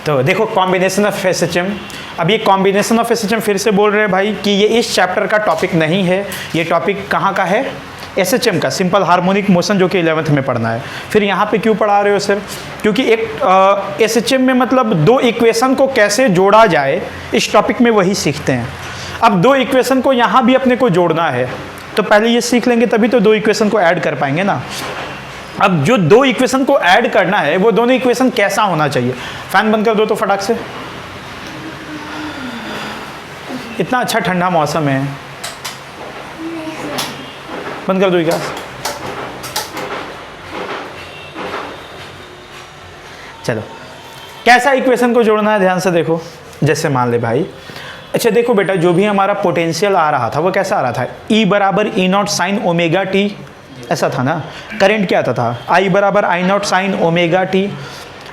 तो देखो combination of SHM, अब ये कॉम्बिनेशन ऑफ एसएचएम फिर से बोल रहे हैं भाई कि ये इस चैप्टर का टॉपिक नहीं है, ये टॉपिक कहाँ का है, एसएचएम का, सिंपल हार्मोनिक मोशन, जो कि 11th में पढ़ना है। फिर यहाँ पे क्यों पढ़ा रहे हो सर? क्योंकि एक एसएचएम में मतलब दो इक्वेशन को कैसे जोड़ा जाए, इस टॉपिक में वही सीखते हैं। अब दो इक्वेशन को यहाँ भी अपने को जोड़ना है, तो पहले ये सीख लेंगे तभी तो दो इक्वेशन को ऐड कर पाएंगे ना। अब जो दो इक्वेशन को ऐड करना है वो दोनों इक्वेशन कैसा होना चाहिए? फैन बंद कर दो तो फटाक से, इतना अच्छा ठंडा मौसम है, बंद कर दो क्या? चलो, कैसा इक्वेशन को जोड़ना है ध्यान से देखो। जैसे मान ले भाई, अच्छा देखो बेटा, जो भी हमारा पोटेंशियल आ रहा था वो कैसा आ रहा था, E बराबर ई नॉट साइन ओमेगा टी, ऐसा था ना। करंट क्या आता था, I बराबर आई नॉट साइन ओमेगा टी।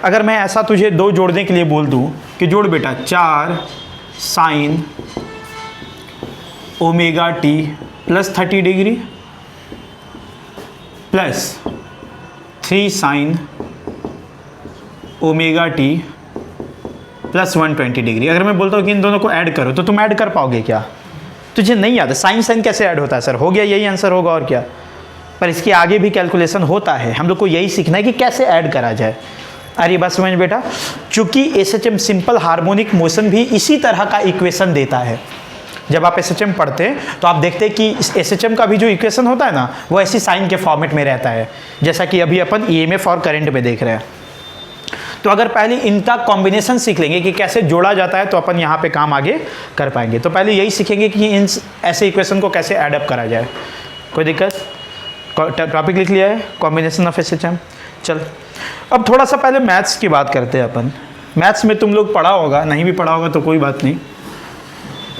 अगर मैं ऐसा तुझे दो जोड़ने के लिए बोल दूं कि जोड़ बेटा 4 sign omega T plus 30 degree plus 3 sign omega T plus 120 degree, अगर मैं बोलता हूँ कि इन दोनों को ऐड करो तो तुम ऐड कर पाओगे क्या? तुझे नहीं आता साइन साइन कैसे ऐड होता है सर? हो गया, यही आंसर होगा और क्या। पर इसके आगे भी कैलकुलेशन होता है, हम लोग को यही सीखना है कि कैसे ऐड करा जाए। अरे बस समझ बेटा, चूंकि एसएचएम सिंपल हार्मोनिक मोशन भी इसी तरह का इक्वेशन देता है। जब आप एसएचएम पढ़ते हैं तो आप देखते हैं कि इस एसएचएम का भी जो इक्वेशन होता है ना, वो ऐसी साइन के फॉर्मेट में रहता है, जैसा कि अभी अपन ईएमएफ और करंट में देख रहे हैं। तो अगर पहले इनका कॉम्बिनेशन सीख लेंगे कि कैसे जोड़ा जाता है, तो अपन यहाँ पे काम आगे कर पाएंगे। तो पहले यही सीखेंगे कि इन ऐसे इक्वेशन को कैसे एडअप करा जाए। कोई दिक्कत? टॉपिक लिख लिया है, कॉम्बिनेशन ऑफ एसएचएम। चल, अब थोड़ा सा पहले मैथ्स की बात करते हैं अपन। मैथ्स में तुम लोग पढ़ा होगा, नहीं भी पढ़ा होगा तो कोई बात नहीं,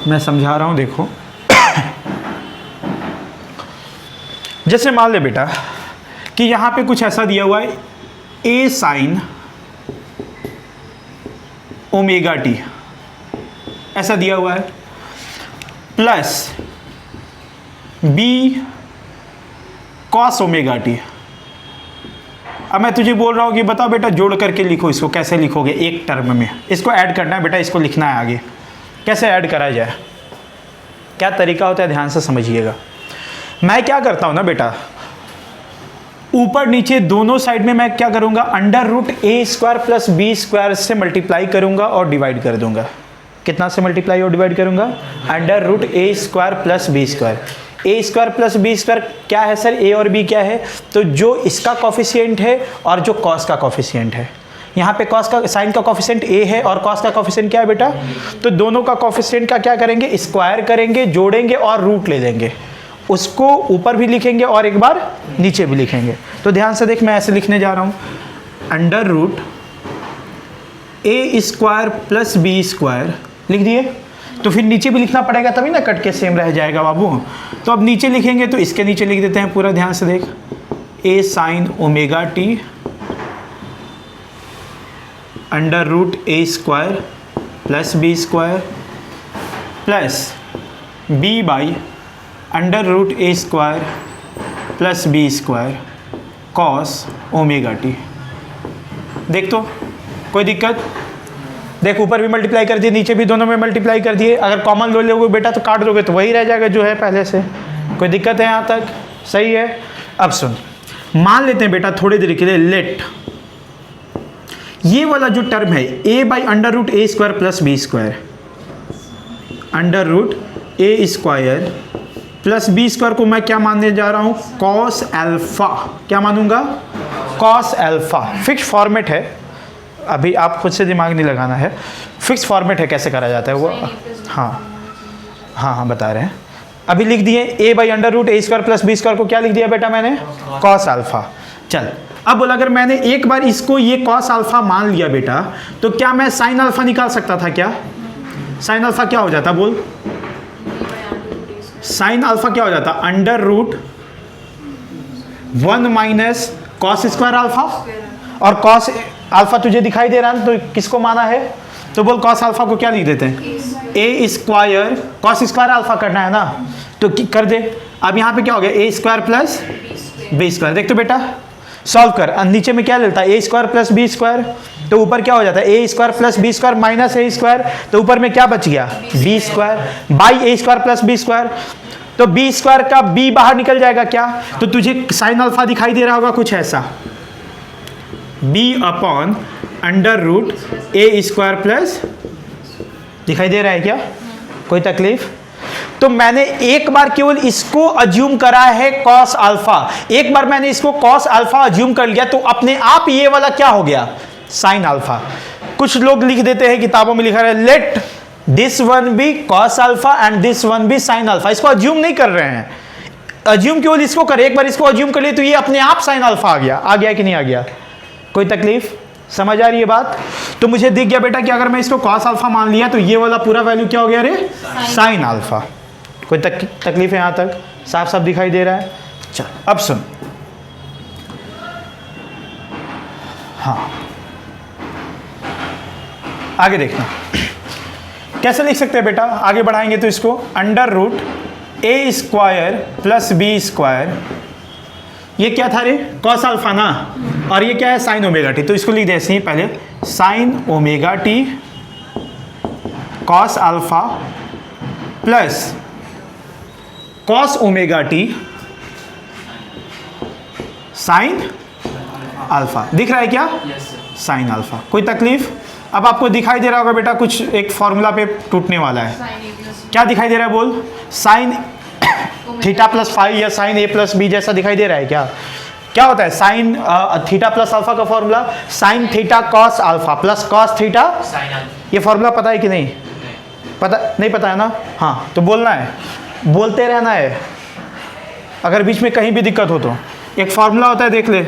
मैं समझा रहा हूँ। देखो जैसे मान ले बेटा कि यहाँ पे कुछ ऐसा दिया हुआ है, ए साइन ओमेगा टी ऐसा दिया हुआ है, plus B cos omega T. अब मैं तुझे बोल रहा हूँ कि बताओ बेटा, जोड़ करके लिखो इसको, कैसे लिखोगे एक टर्म में? इसको ऐड करना है बेटा, इसको लिखना है आगे, कैसे ऐड करा जाए, क्या तरीका होता है, ध्यान से समझिएगा। मैं क्या करता हूँ ना बेटा, ऊपर नीचे दोनों साइड में मैं क्या करूँगा, under root A square plus B square से मल्टीप्लाई करूँगा और डिवाइड कर दूंगा। कितना से मल्टीप्लाई और डिवाइड करूँगा? Under root A square plus B square. A square plus B square क्या है सर? ए और बी क्या है? तो जो इसका कॉफिशिएंट है और जो कॉस का कॉफिशिएंट है। यहाँ पे कॉस का, साइन का कॉफिशिएंट ए है और कॉस का कॉफिशिएंट क्या है बेटा? तो दोनों का कॉफिशिएंट का क्या करेंगे, स्क्वायर करेंगे, जोड़ेंगे और रूट ले लेंगे। उसको ऊपर भी लिखेंगे और एक बार नीचे भी लिखेंगे। तो ध्यान से देख, मैं ऐसे लिखने जा रहा हूँ, under root A square plus B square लिख दिए। तो फिर नीचे भी लिखना पड़ेगा, तभी ना कट के सेम रह जाएगा बाबू। तो अब नीचे लिखेंगे तो इसके नीचे लिख देते हैं पूरा, ध्यान से देख, A sine omega T under root A square plus B square plus B by under root A square plus B square cos omega T. देख तो कोई दिक्कत? देख, ऊपर भी मल्टीप्लाई कर दिए, नीचे भी दोनों में मल्टीप्लाई कर दिए। अगर कॉमन ले लोगे बेटा तो काट दोगे तो वही रह जाएगा जो है पहले से। कोई दिक्कत है यहाँ तक? सही है। अब सुन, मान लेते हैं बेटा थोड़ी देर के लिए, लेट ये वाला जो टर्म है a by under root A square plus B square, under root A square plus B square को मैं क्या मानने जा रहा हूँ, कॉस एल्फा। क्या मानूंगा? Cos alpha. फिक्स फॉर्मेट है, अभी आप खुद से दिमाग नहीं लगाना है, फिक्स फॉर्मेट है, कैसे करा जाता है वो। हाँ बता रहे हैं। अभी लिख दिए a by under root A square plus B square को क्या लिख दिया बेटा मैंने, कॉस अल्फा। चल, अब बोला अगर मैंने एक बार इसको ये कॉस अल्फा मान लिया बेटा, तो क्या मैं साइन अल्फा निकाल सकता था क्या? साइन अल्फा क्या हो जाता बोल? साइन अल्फा क्या हो जाता? Under root 1 minus cos square alpha. और कॉस अल्फा तुझे दिखाई दे रहा है तो किसको माना है? तो बोल कॉस अल्फा को क्या लिख देते हैं, ए स्क्वायर, कॉस स्क्वायर अल्फा करना है ना, तो कर दे। अब यहाँ पे क्या हो गया, ए स्क्वायर प्लस बी स्क्वायर। देख तो बेटा सॉल्व कर, नीचे में क्या लेता है, A square plus B square, तो ऊपर क्या हो जाता है A square plus B square minus A square, तो ऊपर में क्या बच गया B square by A square plus B square, तो बी स्क्वायर का बी बाहर निकल जाएगा क्या, तो तुझे साइन अल्फा दिखाई दे रहा होगा कुछ ऐसा, B upon under root A square plus, दिखाई दे रहा है क्या, कोई तकलीफ। तो मैंने एक बार केवल इसको अज्यूम करा है कॉस अल्फा, एक बार मैंने इसको कॉस अल्फा अज्यूम कर लिया तो अपने आप ये वाला क्या हो गया साइन अल्फा। कुछ लोग लिख देते हैं किताबों में लिखा है let this one be cos alpha and this one be sine alpha, इसको अज्यूम नहीं कर रहे हैं, अज्यूम केवल इसको करे, एक बार इसको अज्यूम कर लिए तो ये अपने आप साइन अल्फा आ गया कि नहीं आ गया, कोई तकलीफ, समझ आ रही है बात। तो मुझे दिख गया बेटा कि अगर मैं इसको कॉस अल्फा मान लिया तो ये वाला पूरा वैल्यू क्या हो गया रे साइन अल्फा। कोई तकलीफ है यहां तक, साफ साफ दिखाई दे रहा है। चल अब सुन, हाँ आगे देखना कैसे लिख सकते हैं बेटा, आगे बढ़ाएंगे तो इसको under root A square plus B square, ये क्या था रे कॉस अल्फा ना, और ये क्या है साइन ओमेगा टी, तो इसको लिख दे ऐसे ही पहले sign omega T cos alpha plus cos omega T sine alpha, दिख रहा है क्या साइन अल्फा, कोई तकलीफ। अब आपको दिखाई दे रहा होगा बेटा कुछ एक फॉर्मूला पे टूटने वाला है, क्या दिखाई दे रहा है बोल, साइन थीटा प्लस फाइव या साइन ए प्लस बी जैसा दिखाई दे रहा है क्या, क्या होता है साइन थीटा प्लस अल्फा का formula sine theta cos alpha plus cos theta, ये फॉर्मूला पता है कि नहीं, पता नहीं, पता है ना, हाँ तो बोलना है, बोलते रहना है, अगर बीच में कहीं भी दिक्कत हो तो। एक फॉर्मूला होता है देख ले,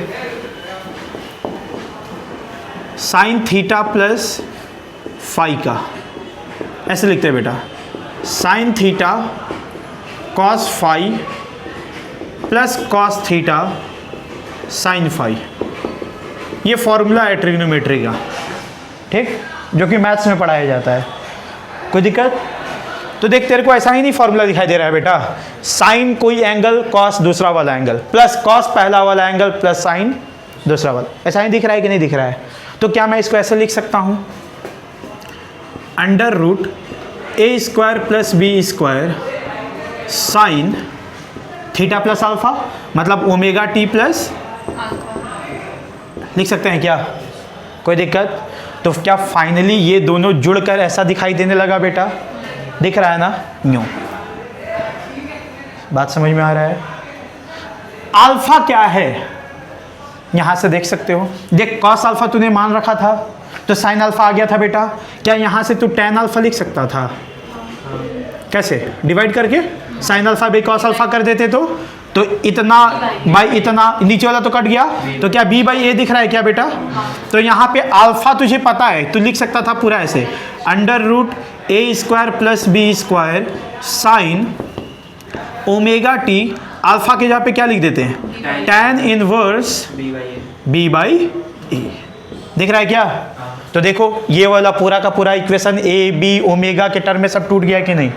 साइन थीटा प्लस फाई का, ऐसे लिखते हैं बेटा sine theta cos phi plus cos theta sine phi, ये फॉर्मूला है ट्रिग्नोमेट्री का, ठीक, जो कि मैथ्स में पढ़ाया जाता है। कोई दिक्कत, तो देख तेरे को ऐसा ही नहीं फॉर्मूला दिखाई दे रहा है बेटा, साइन कोई एंगल कॉस दूसरा वाला एंगल प्लस कॉस पहला वाला एंगल प्लस साइन दूसरा वाला, ऐसा ही दिख रहा है कि नहीं दिख रहा है। तो क्या मैं इसको ऐसे लिख सकता हूं under root A square plus B square sine theta plus alpha, मतलब ओमेगा टी प्लस, लिख सकते हैं क्या, कोई दिक्कत। तो क्या फाइनली ये दोनों जुड़कर ऐसा दिखाई देने लगा बेटा, दिख रहा है ना, न्यू, बात समझ में आ रहा है। अल्फा क्या है यहां से देख सकते हो, देख कॉस अल्फा तूने मान रखा था तो साइन अल्फा आ गया था बेटा, क्या यहां से तू टेन अल्फा लिख सकता था, कैसे डिवाइड करके sine alpha by cos alpha कर देते तो इतना बाई इतना, नीचे वाला तो कट गया, तो क्या बी बाई ए दिख रहा है क्या बेटा, तो यहाँ पे अल्फा तुझे पता है तो लिख सकता था पूरा ऐसे under root A square plus B square sine omega T, alpha के जहाँ पे क्या लिख देते हैं tan inverse B by A, दिख रहा है क्या। तो देखो ये वाला पूरा का पूरा इक्वेशन ए बी ओमेगा के टर्म में सब टूट गया कि नहीं,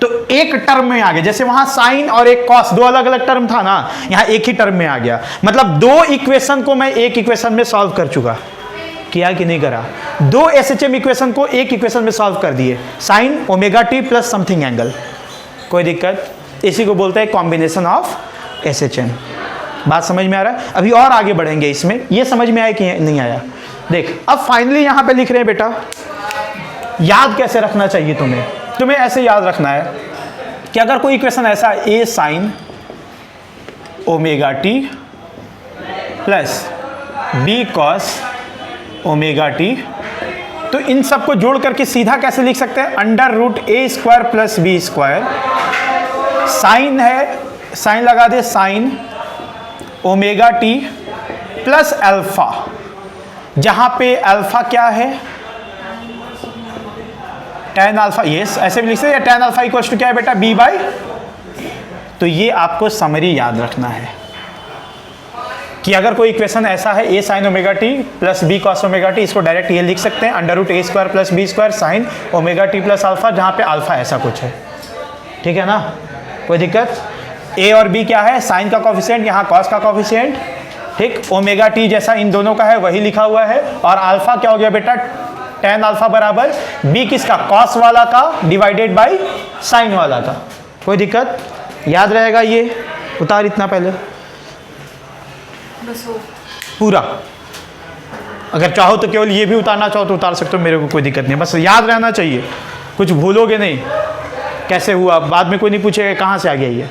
तो एक टर्म में आ गया, जैसे वहां साइन और एक कॉस दो अलग अलग टर्म था ना, यहां एक ही टर्म में आ गया, मतलब दो इक्वेशन को मैं एक इक्वेशन में सॉल्व कर चुका, किया कि नहीं करा, दो एसएचएम इक्वेशन को एक इक्वेशन में सॉल्व कर दिए, sign omega T plus something angle, कोई दिक्कत, इसी को बोलते हैं कॉम्बिनेशन ऑफ एसएचएम। बात समझ में आ रहा है, अभी और आगे बढ़ेंगे इसमें, ये समझ में आया कि नहीं आया। देख अब फाइनली यहां पे लिख रहे हैं बेटा, याद कैसे रखना चाहिए तुम्हें ऐसे याद रखना है कि अगर कोई इक्वेशन ऐसा A sine omega T plus B cos omega T, तो इन सबको जोड़ करके सीधा कैसे लिख सकते हैं under root A square plus B square, sine है साइन लगा दे sine omega T plus alpha, जहां पे अल्फा क्या है tan अल्फा, यस ऐसे भी लिख सकते हैं, tan अल्फा इक्वल्स टू क्या है बेटा b बाई, तो ये आपको समरी याद रखना है कि अगर कोई इक्वेशन ऐसा है a sine omega T plus b cos omega T, इसको डायरेक्ट ये लिख सकते हैं under root A square plus B square sine omega T plus alpha, जहां पे अल्फा ऐसा कुछ है, ठीक है ना, कोई दिक्कत। a और b क्या है, साइन का कॉफिशिएंट, यहाँ कॉस का कॉफिशिएंट, ठीक, ओमेगा टी जैसा इन दोनों का है वही लिखा हुआ है। और अल्फा क्या हो गया बेटा, tan अल्फा बराबर बी किसका, कॉस वाला का डिवाइडेड बाय साइन वाला का। कोई दिक्कत, याद रहेगा ये, उतार इतना पहले पूरा। अगर चाहो तो केवल ये भी उतारना चाहो तो उतार सकते हो, मेरे को कोई दिक्कत नहीं, बस याद रहना चाहिए, कुछ भूलोगे नहीं कैसे हुआ, बाद में कोई नहीं पूछेगा कहाँ से आ गया ये।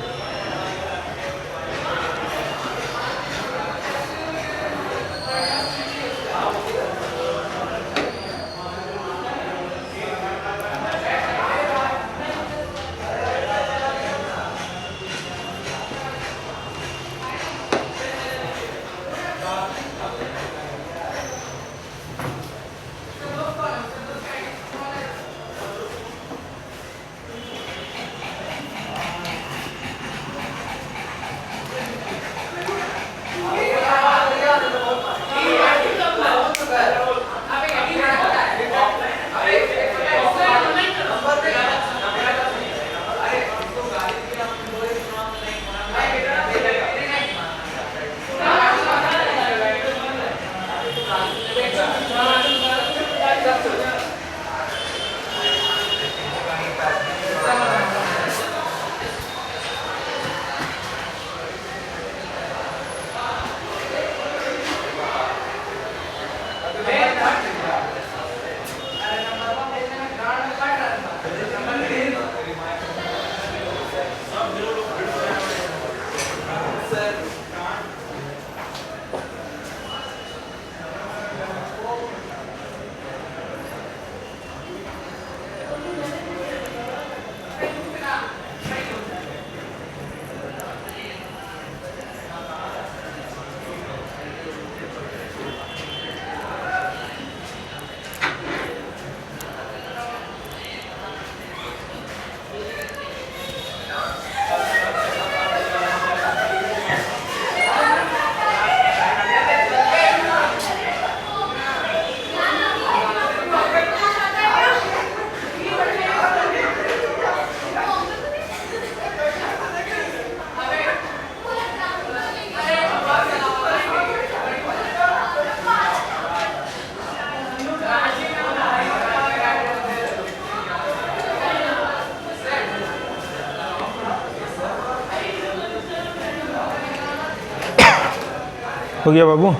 हो गया बाबू,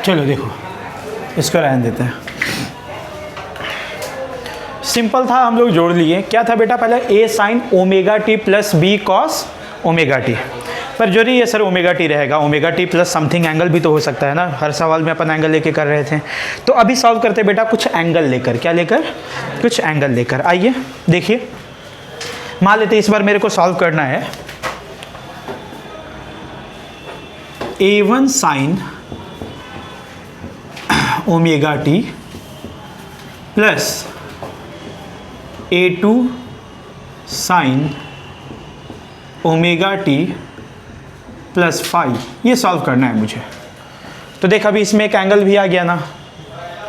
चलो देखो इसको रहने देते हैं। सिंपल था, हम लोग जोड़ लिए। क्या था बेटा, पहले A sine omega T plus B cos omega T, पर जो नहीं है सर ओमेगा टी रहेगा, omega T plus something angle भी तो हो सकता है ना, हर सवाल में अपन एंगल लेके कर रहे थे। तो अभी सॉल्व करते बेटा कुछ एंगल लेकर, क्या लेकर, कुछ एंगल लेकर। आइए देखिए, मान लेते इस बार मेरे को सॉल्व करना है A1 sine omega T plus A2 sine omega T plus five, ये सॉल्व करना है मुझे। तो देख अभी इसमें एक एंगल भी आ गया ना,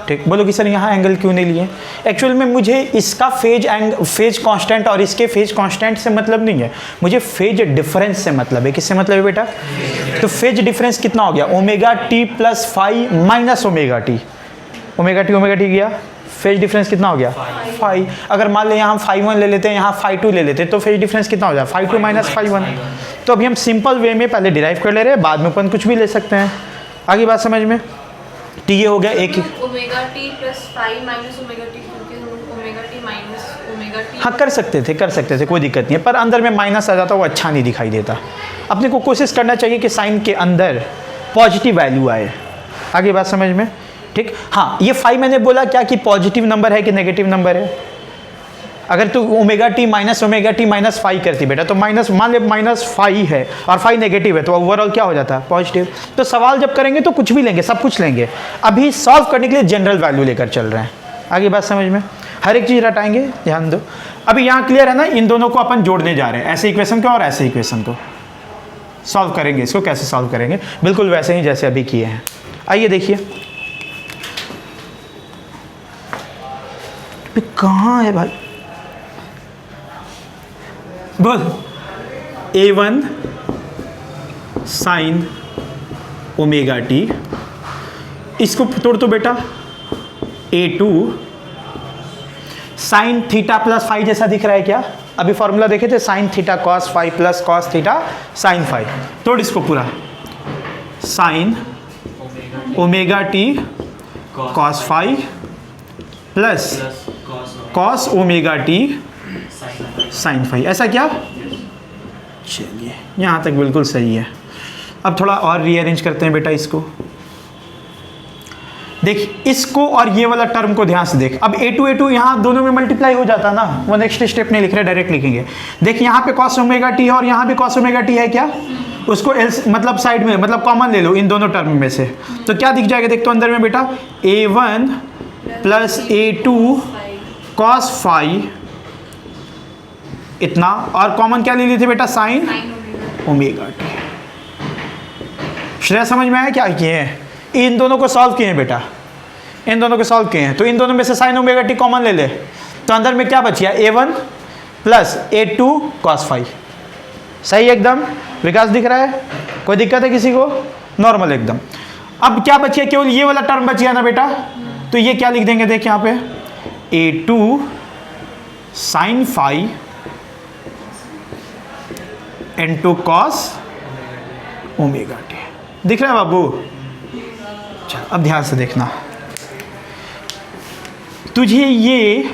ठीक, बोलो कि सर यहाँ एंगल क्यों नहीं लिए? एक्चुअल में मुझे इसका फेज कांस्टेंट और इसके फेज कांस्टेंट से मतलब नहीं है, मुझे फेज डिफरेंस से मतलब है। किससे मतलब है बेटा? तो फेज डिफरेंस कितना हो गया? Omega T plus phi minus omega T गया, फेज डिफरेंस कितना हो गया? फाई। अगर मान लें यहाँ फाई 1 ले लेते हैं, यहाँ फाई 2 ले लेते हैं, तो फेज डिफरेंस कितना हो जाए? Phi 2 minus phi 1। तो अभी हम सिंपल वे में पहले डिराइव कर ले रहे हैं, बाद में अपन कुछ भी ले सकते हैं। आगे बात समझ में? टी ये हो गया एक ही, omega T plus phi minus omega T, क्योंकि हम omega T minus omega T. हाँ कर सकते थे, कोई दिक्कत नहीं है, पर अंदर में माइनस आ जाता वो अच्छा नहीं दिखाई देता। अपने को कोशिश करना चाहिए कि साइन के अंदर पॉजिटिव वैल्यू आए। आगे बात समझ में? ठीक। हाँ, ये फाई मैंने बोला क्या कि पॉजिटिव नंबर है कि नेगेटिव नंबर है? अगर तू ओमेगा टी माइनस फाई करती बेटा, तो माइनस, मान ले माइनस फाई है और फाई नेगेटिव है, तो ओवरऑल क्या हो जाता है? पॉजिटिव। तो सवाल जब करेंगे तो कुछ भी लेंगे, सब कुछ लेंगे। अभी सॉल्व करने के लिए जनरल वैल्यू लेकर चल रहे हैं। आगे बात समझ में? हर एक चीज़ रटाएंगे, ध्यान दो। अभी यहाँ क्लियर है ना? इन दोनों को अपन जोड़ने जा रहे हैं, ऐसे इक्वेशन को और ऐसे इक्वेशन को सॉल्व करेंगे। इसको कैसे सॉल्व करेंगे? बिल्कुल वैसे ही जैसे अभी किए हैं। आइए देखिए, कहाँ है भाई? बोल। A1 साइन ओमेगा टी, इसको तोड़ तो बेटा। A2 sign theta plus phi जैसा दिख रहा है क्या? अभी फॉर्मूला देखे थे, sine theta cos phi plus cos theta sine phi. तोड़ इसको पूरा। Sine omega T cos phi plus cos omega T sine phi, ऐसा क्या? चलिए यहाँ तक बिल्कुल सही है। अब थोड़ा और रीअरेंज करते हैं बेटा इसको। देख, इसको और ये वाला टर्म को ध्यान से देख। अब A2 यहाँ दोनों में मल्टीप्लाई हो जाता ना, वो नेक्स्ट स्टेप नहीं लिख रहे, डायरेक्ट लिखेंगे। देख यहाँ पे कॉस ओमेगा टी है और यहाँ भी कॉस ओमेगा टी है क्या? उसको मतलब साइड में, मतलब कॉमन ले लो इन दोनों टर्म में से, तो क्या दिख जाएगा? देख तो अंदर में बेटा, A1 plus A2 cos phi इतना, और कॉमन क्या ले लिए थे बेटा? Sign omega T. श्रेया समझ में आया क्या किए हैं? इन दोनों को सॉल्व किए हैं बेटा, इन दोनों को सॉल्व किए हैं। तो इन दोनों में से साइन ओमेगा टी कॉमन ले ले, तो अंदर में क्या बच गया? A1 plus A2 cos phi. सही एकदम? विकास दिख रहा है? कोई दिक्कत है किसी को? नॉर्मल एकदम। अब क्या बच गया? केवल ये वाला टर्म बच गया ना बेटा, तो ये क्या लिख देंगे? देख यहाँ पे A2 sine phi N2 cos omega T. दिख रहा है बाबू? चल अब ध्यान से देखना, तुझे ये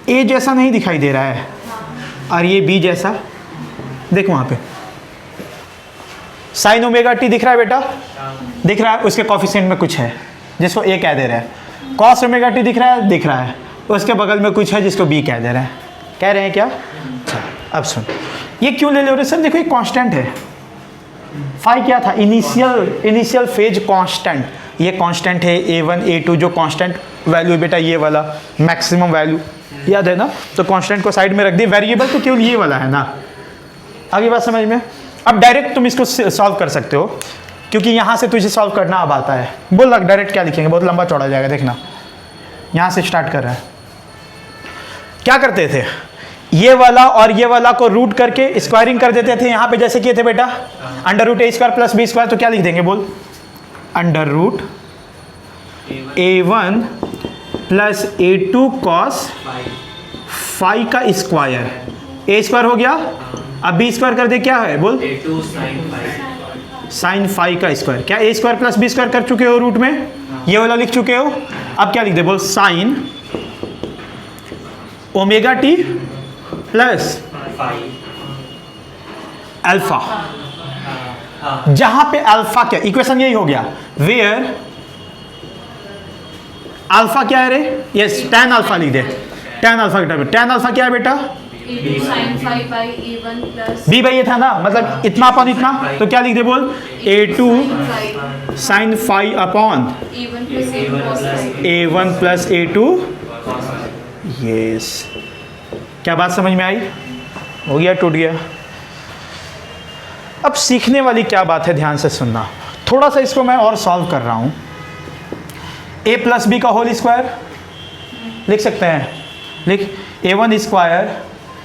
A जैसा नहीं दिखाई दे रहा है और ये B जैसा? देख वहां पे साइन ओमेगा टी दिख रहा है बेटा? दिख रहा है? उसके कॉफिशिएंट में कुछ है जिसको A कह दे रहा है। कॉस ओमेगा टी दिख रहा है? दिख रहा है। उसके बगल में कुछ है जिसको B कह दे रहे हैं। कह रहे हैं क्या? अब सुन, ये क्यों ले रहे सर? देखो ये कांस्टेंट है। फाई क्या था? Initial phase constant. ये कांस्टेंट है A1 A2 जो कांस्टेंट वैल्यू है बेटा, ये वाला मैक्सिमम वैल्यू, याद है ना? तो कांस्टेंट को साइड में रख दिए, वेरिएबल तो केवल ये वाला है ना। आगे बात समझ में? अब डायरेक्ट तुम इसको सॉल्व कर सकते हो, क्योंकि यहाँ से तुझे सॉल्व करना अब आता है। बोल लग डायरेक्ट क्या लिखेंगे? बहुत लंबा चौड़ा जाएगा, देखना। यहाँ से स्टार्ट कर रहा है। क्या करते थे? ये वाला और ये वाला को रूट करके स्क्वायरिंग कर देते थे, यहाँ पे जैसे किए थे बेटा, under root A square plus B square. तो क्या लिख देंगे? बोल। Under root A1 plus A2 cos phi का स्क्वायर, A स्क्वायर हो गया, अब B स्क्वायर कर दे, क्या है? बोल। A2 साइन फाई का स्क्वायर। क्या A square plus B square कर चुके हो रूट में? ये वाला लिख चुके हो। अब क्या लिख दे? बोल। Sign omega T plus alpha. जहां पे अल्फा क्या, इक्वेशन यही हो गया, वेयर अल्फा क्या है रे? यस, tan अल्फा लिख दे। tan अल्फा के टर्म, tan अल्फा क्या है बेटा? बी बाई ये था ना, मतलब इतना अपॉन इतना, तो क्या लिख दे? बोल। A2 sine phi upon A1 plus A2। Yes, क्या बात समझ में आई? हो गया? टूट गया? अब सीखने वाली क्या बात है, ध्यान से सुनना। थोड़ा सा इसको मैं और सॉल्व कर रहा हूं। ए प्लस बी का होल स्क्वायर लिख सकते हैं, लिख A1 स्क्वायर,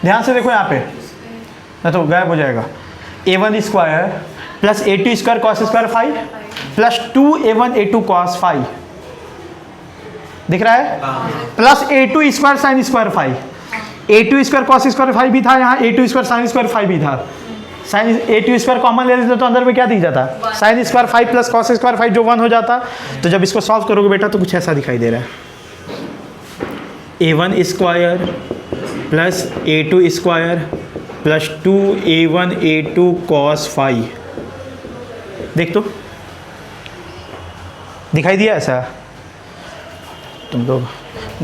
ध्यान से देखो यहाँ पे ना तो गायब हो जाएगा, A1 square plus A2 square cos square 5 plus 2A1 A2 cos 5 दिख रहा है, plus A2 square sine square 5, A2 square cos square 5 भी था, यहाँ A2 स्क्वायर साइन स्क्वायर 5 भी था। साइन A2 स्क्वायर कॉमन ले लेते तो अंदर में क्या दिख जाता, sine square 5 plus cos square 5 जो 1 हो जाता। तो जब इसको सॉल्व करोगे बेटा तो कुछ ऐसा दिखाई दे रहा है, A1 square plus A2 square plus 2A1 A2 cos 5, देख तो दिखाई दिया ऐसा, तुम लोग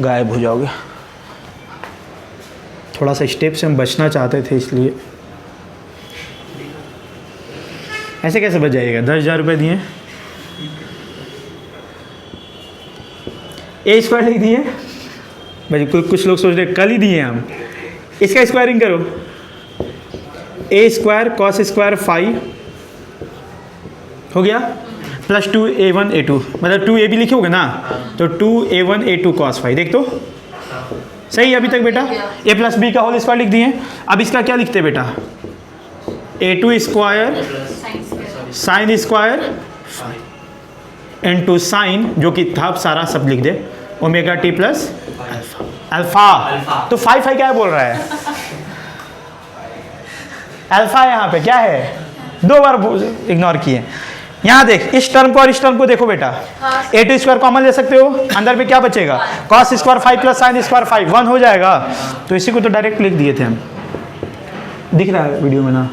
गायब हो जाओगे। थोड़ा सा स्टेप से हम बचना चाहते थे इसलिए, ऐसे कैसे बच जाइएगा, 10,000 रुपये दिए, ए स्क्वायर लिख दिए भाई, कुछ लोग सोच रहे कल ही दिए हम, इसका स्क्वायरिंग करो, ए स्क्वायर कॉस स्क्वायर 5 हो गया प्लस 2A1 A2, मतलब 2A भी लिखोगे ना तो 2A1 A2 कॉस 5, देख तो सही है अभी तक बेटा। ए प्लस बी का होल स्क्वायर लिख दिए, अब इसका क्या लिखते बेटा, A2 square sine square into sine जो कि था सारा सब लिख दे ओमेगा टी प्लस अल्फा। तो 5 क्या बोल रहा है, अल्फा यहाँ पे क्या है, 2 बार इग्नोर किए। यहाँ देख इस टर्म को और इस टर्म को देखो बेटा, A2 स्क्वायर कॉमन ले सकते हो, अंदर में क्या बचेगा, cos square 5 plus sine square 5 1 हो जाएगा। तो इसी को तो डायरेक्ट लिख दिए थे हम, दिख रहा है वीडियो में ना,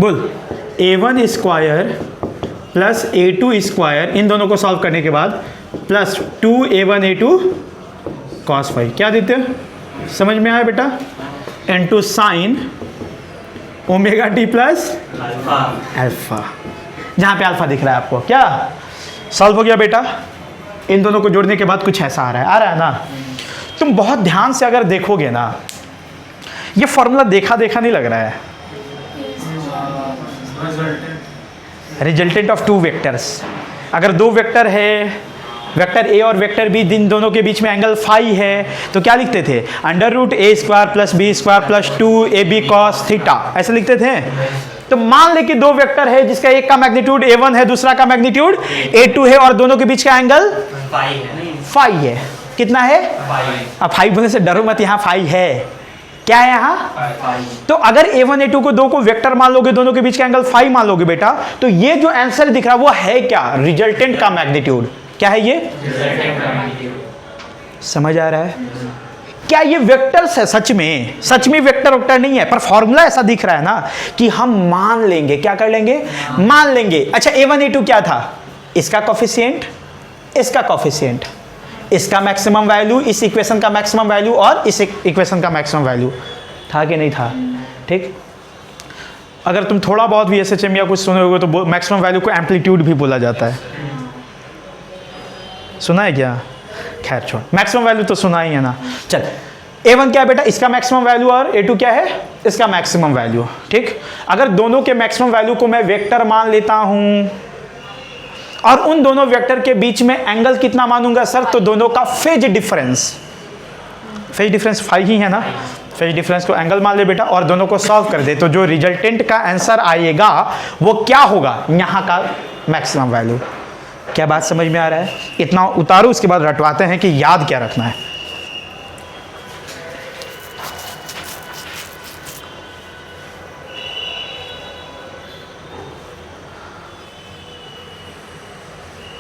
बोल A1 square plus A2 square, इन दोनों को सॉल्व करने के बाद प्लस 2A1 A2 कॉस 5, क्या देते हो समझ में आया बेटा, into sine omega T plus alpha, जहाँ पे अल्फा दिख रहा है आपको, क्या सॉल्व हो गया बेटा। इन दोनों को जोड़ने के बाद कुछ ऐसा आ रहा है ना। तुम बहुत ध्यान से अगर देखोगे ना, ये फॉर्मूला देखा देखा नहीं लग रहा है, रिजल्टेंट ऑफ 2 वेक्टर्स, अगर 2 वेक्टर है, वेक्टर ए और वेक्टर बी, दिन दोनों के बीच में एंगल फाई है, तो क्या लिखते थे, under root A square plus B square plus 2AB cos theta, ऐसे लिखते थे। तो मान ले कि 2 वेक्टर है जिसका एक का मैग्नीट्यूड A1 है, दूसरा का मैग्नीट्यूड A2 है, और दोनों के बीच का एंगल फाई है, कितना है, अब फाई बोलने से डरो मत, यहाँ फाई है, क्या है यहाँ, तो अगर A1 A2 को 2 को वेक्टर मान लोगे, दोनों के बीच का एंगल फाई मान लोगे बेटा, तो ये जो आंसर दिख रहा है वो है क्या, रिजल्टेंट का मैग्नीट्यूड, क्या है ये, समझ आ रहा है, क्या ये वेक्टर्स है, सच में वेक्टर नहीं है, पर फॉर्मूला ऐसा दिख रहा है ना कि हम मान लेंगे, क्या कर लेंगे, मान लेंगे। अच्छा A1 A2 क्या था, इसका कोफिशिएंट, इसका कोफिशिएंट, इसका मैक्सिमम वैल्यू, इस इक्वेशन का मैक्सिमम वैल्यू और इस इक्वेशन का मैक्सिमम वैल्यू था कि नहीं था, ठीक। अगर तुम थोड़ा बहुत भी SHM या कुछ सुने होगे तो मैक्सिमम वैल्यू को एम्पलीट्यूड भी बोला जाता है, सुना है क्या, खैर छोड़, मैक्सिमम वैल्यू तो सुना ही है ना। चल A1 क्या है बेटा, इसका मैक्सिमम वैल्यू, और A2 क्या है, इसका मैक्सिमम वैल्यू, ठीक। अगर दोनों के मैक्सिमम वैल्यू को मैं वेक्टर मान लेता हूं और उन दोनों वेक्टर के बीच में एंगल कितना मानूंगा सर, तो दोनों का फेज डिफरेंस 5 ही है ना, फेज डिफरेंस को एंगल मान ले बेटा, और दोनों को सॉल्व कर दे, तो जो रिजल्टेंट का आंसर आएगा वो क्या होगा, यहाँ का मैक्सिमम वैल्यू। क्या बात समझ में आ रहा है, इतना उतारो, उसके बाद रटवाते हैं कि याद क्या रखना है।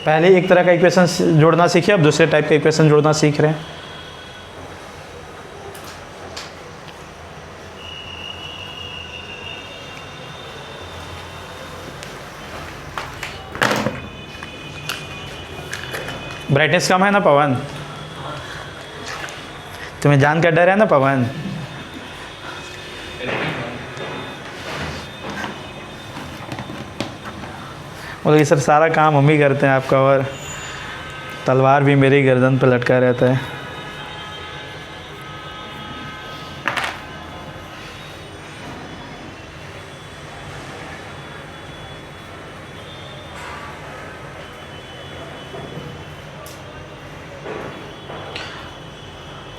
पहले एक तरह का इक्वेशन जोड़ना सीखे, अब दूसरे टाइप का इक्वेशन जोड़ना सीख रहे हैं। ब्राइटनेस कम है ना पवन, तुम्हें जान का डर है ना पवन, बोले सर सारा काम हम ही करते हैं आपका, और तलवार भी मेरी गर्दन पर लटका रहता है।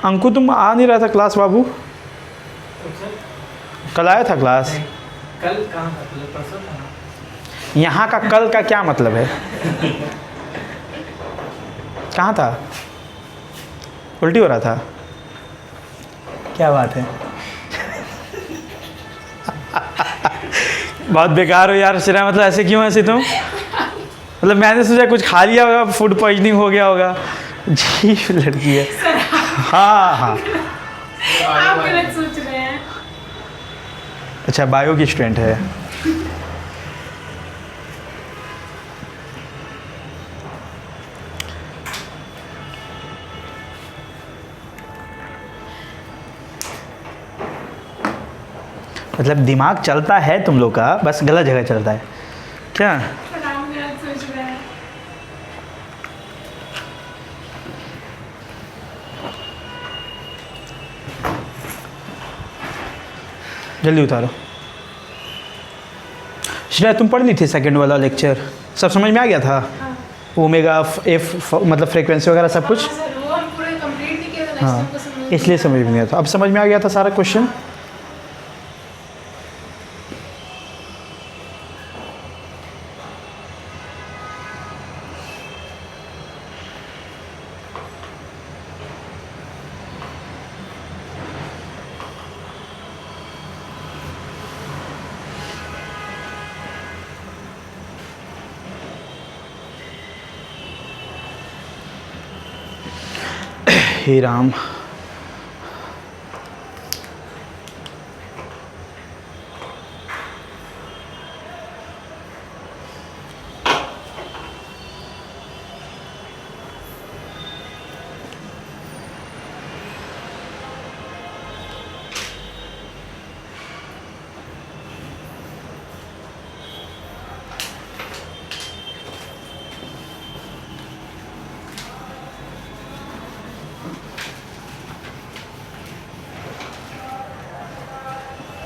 अंकु तुम आ नहीं रहा था क्लास बाबू? कल आया था क्लास? कल कहाँ था? कल परसों था ना? यहाँ का कल का क्या मतलब है? कहाँ था? उल्टी हो रहा था? क्या बात है? बहुत बेकार हो यार श्रेया, मतलब ऐसे क्यों ऐसे तुम? मतलब मैंने सोचा कुछ खा लिया होगा, फूड पॉइजनिंग हो गया होगा। जी लड़की है। हाँ हाँ आप गलत सोच रहे हैं। अच्छा, बायो की स्टूडेंट है। मतलब दिमाग चलता है तुम लोग का, बस गलत जगह चलता है क्या? पर आप गलत सोच रहे हैं। जल्दी उतारो। श्रेया तुम पढ़ ली थी सेकंड वाला लेक्चर? सब समझ में आ गया था? ओमेगा एफ मतलब फ्रीक्वेंसी वगैरह सब कुछ? हाँ सर, वो हम पूरे कंप्लीट नहीं किया था, नेक्स्ट हाँ, टाइम को समझ इसलिए समझ में नहीं आता। अब समझ में आ गया था सारा क्वेश्चन? हे राम।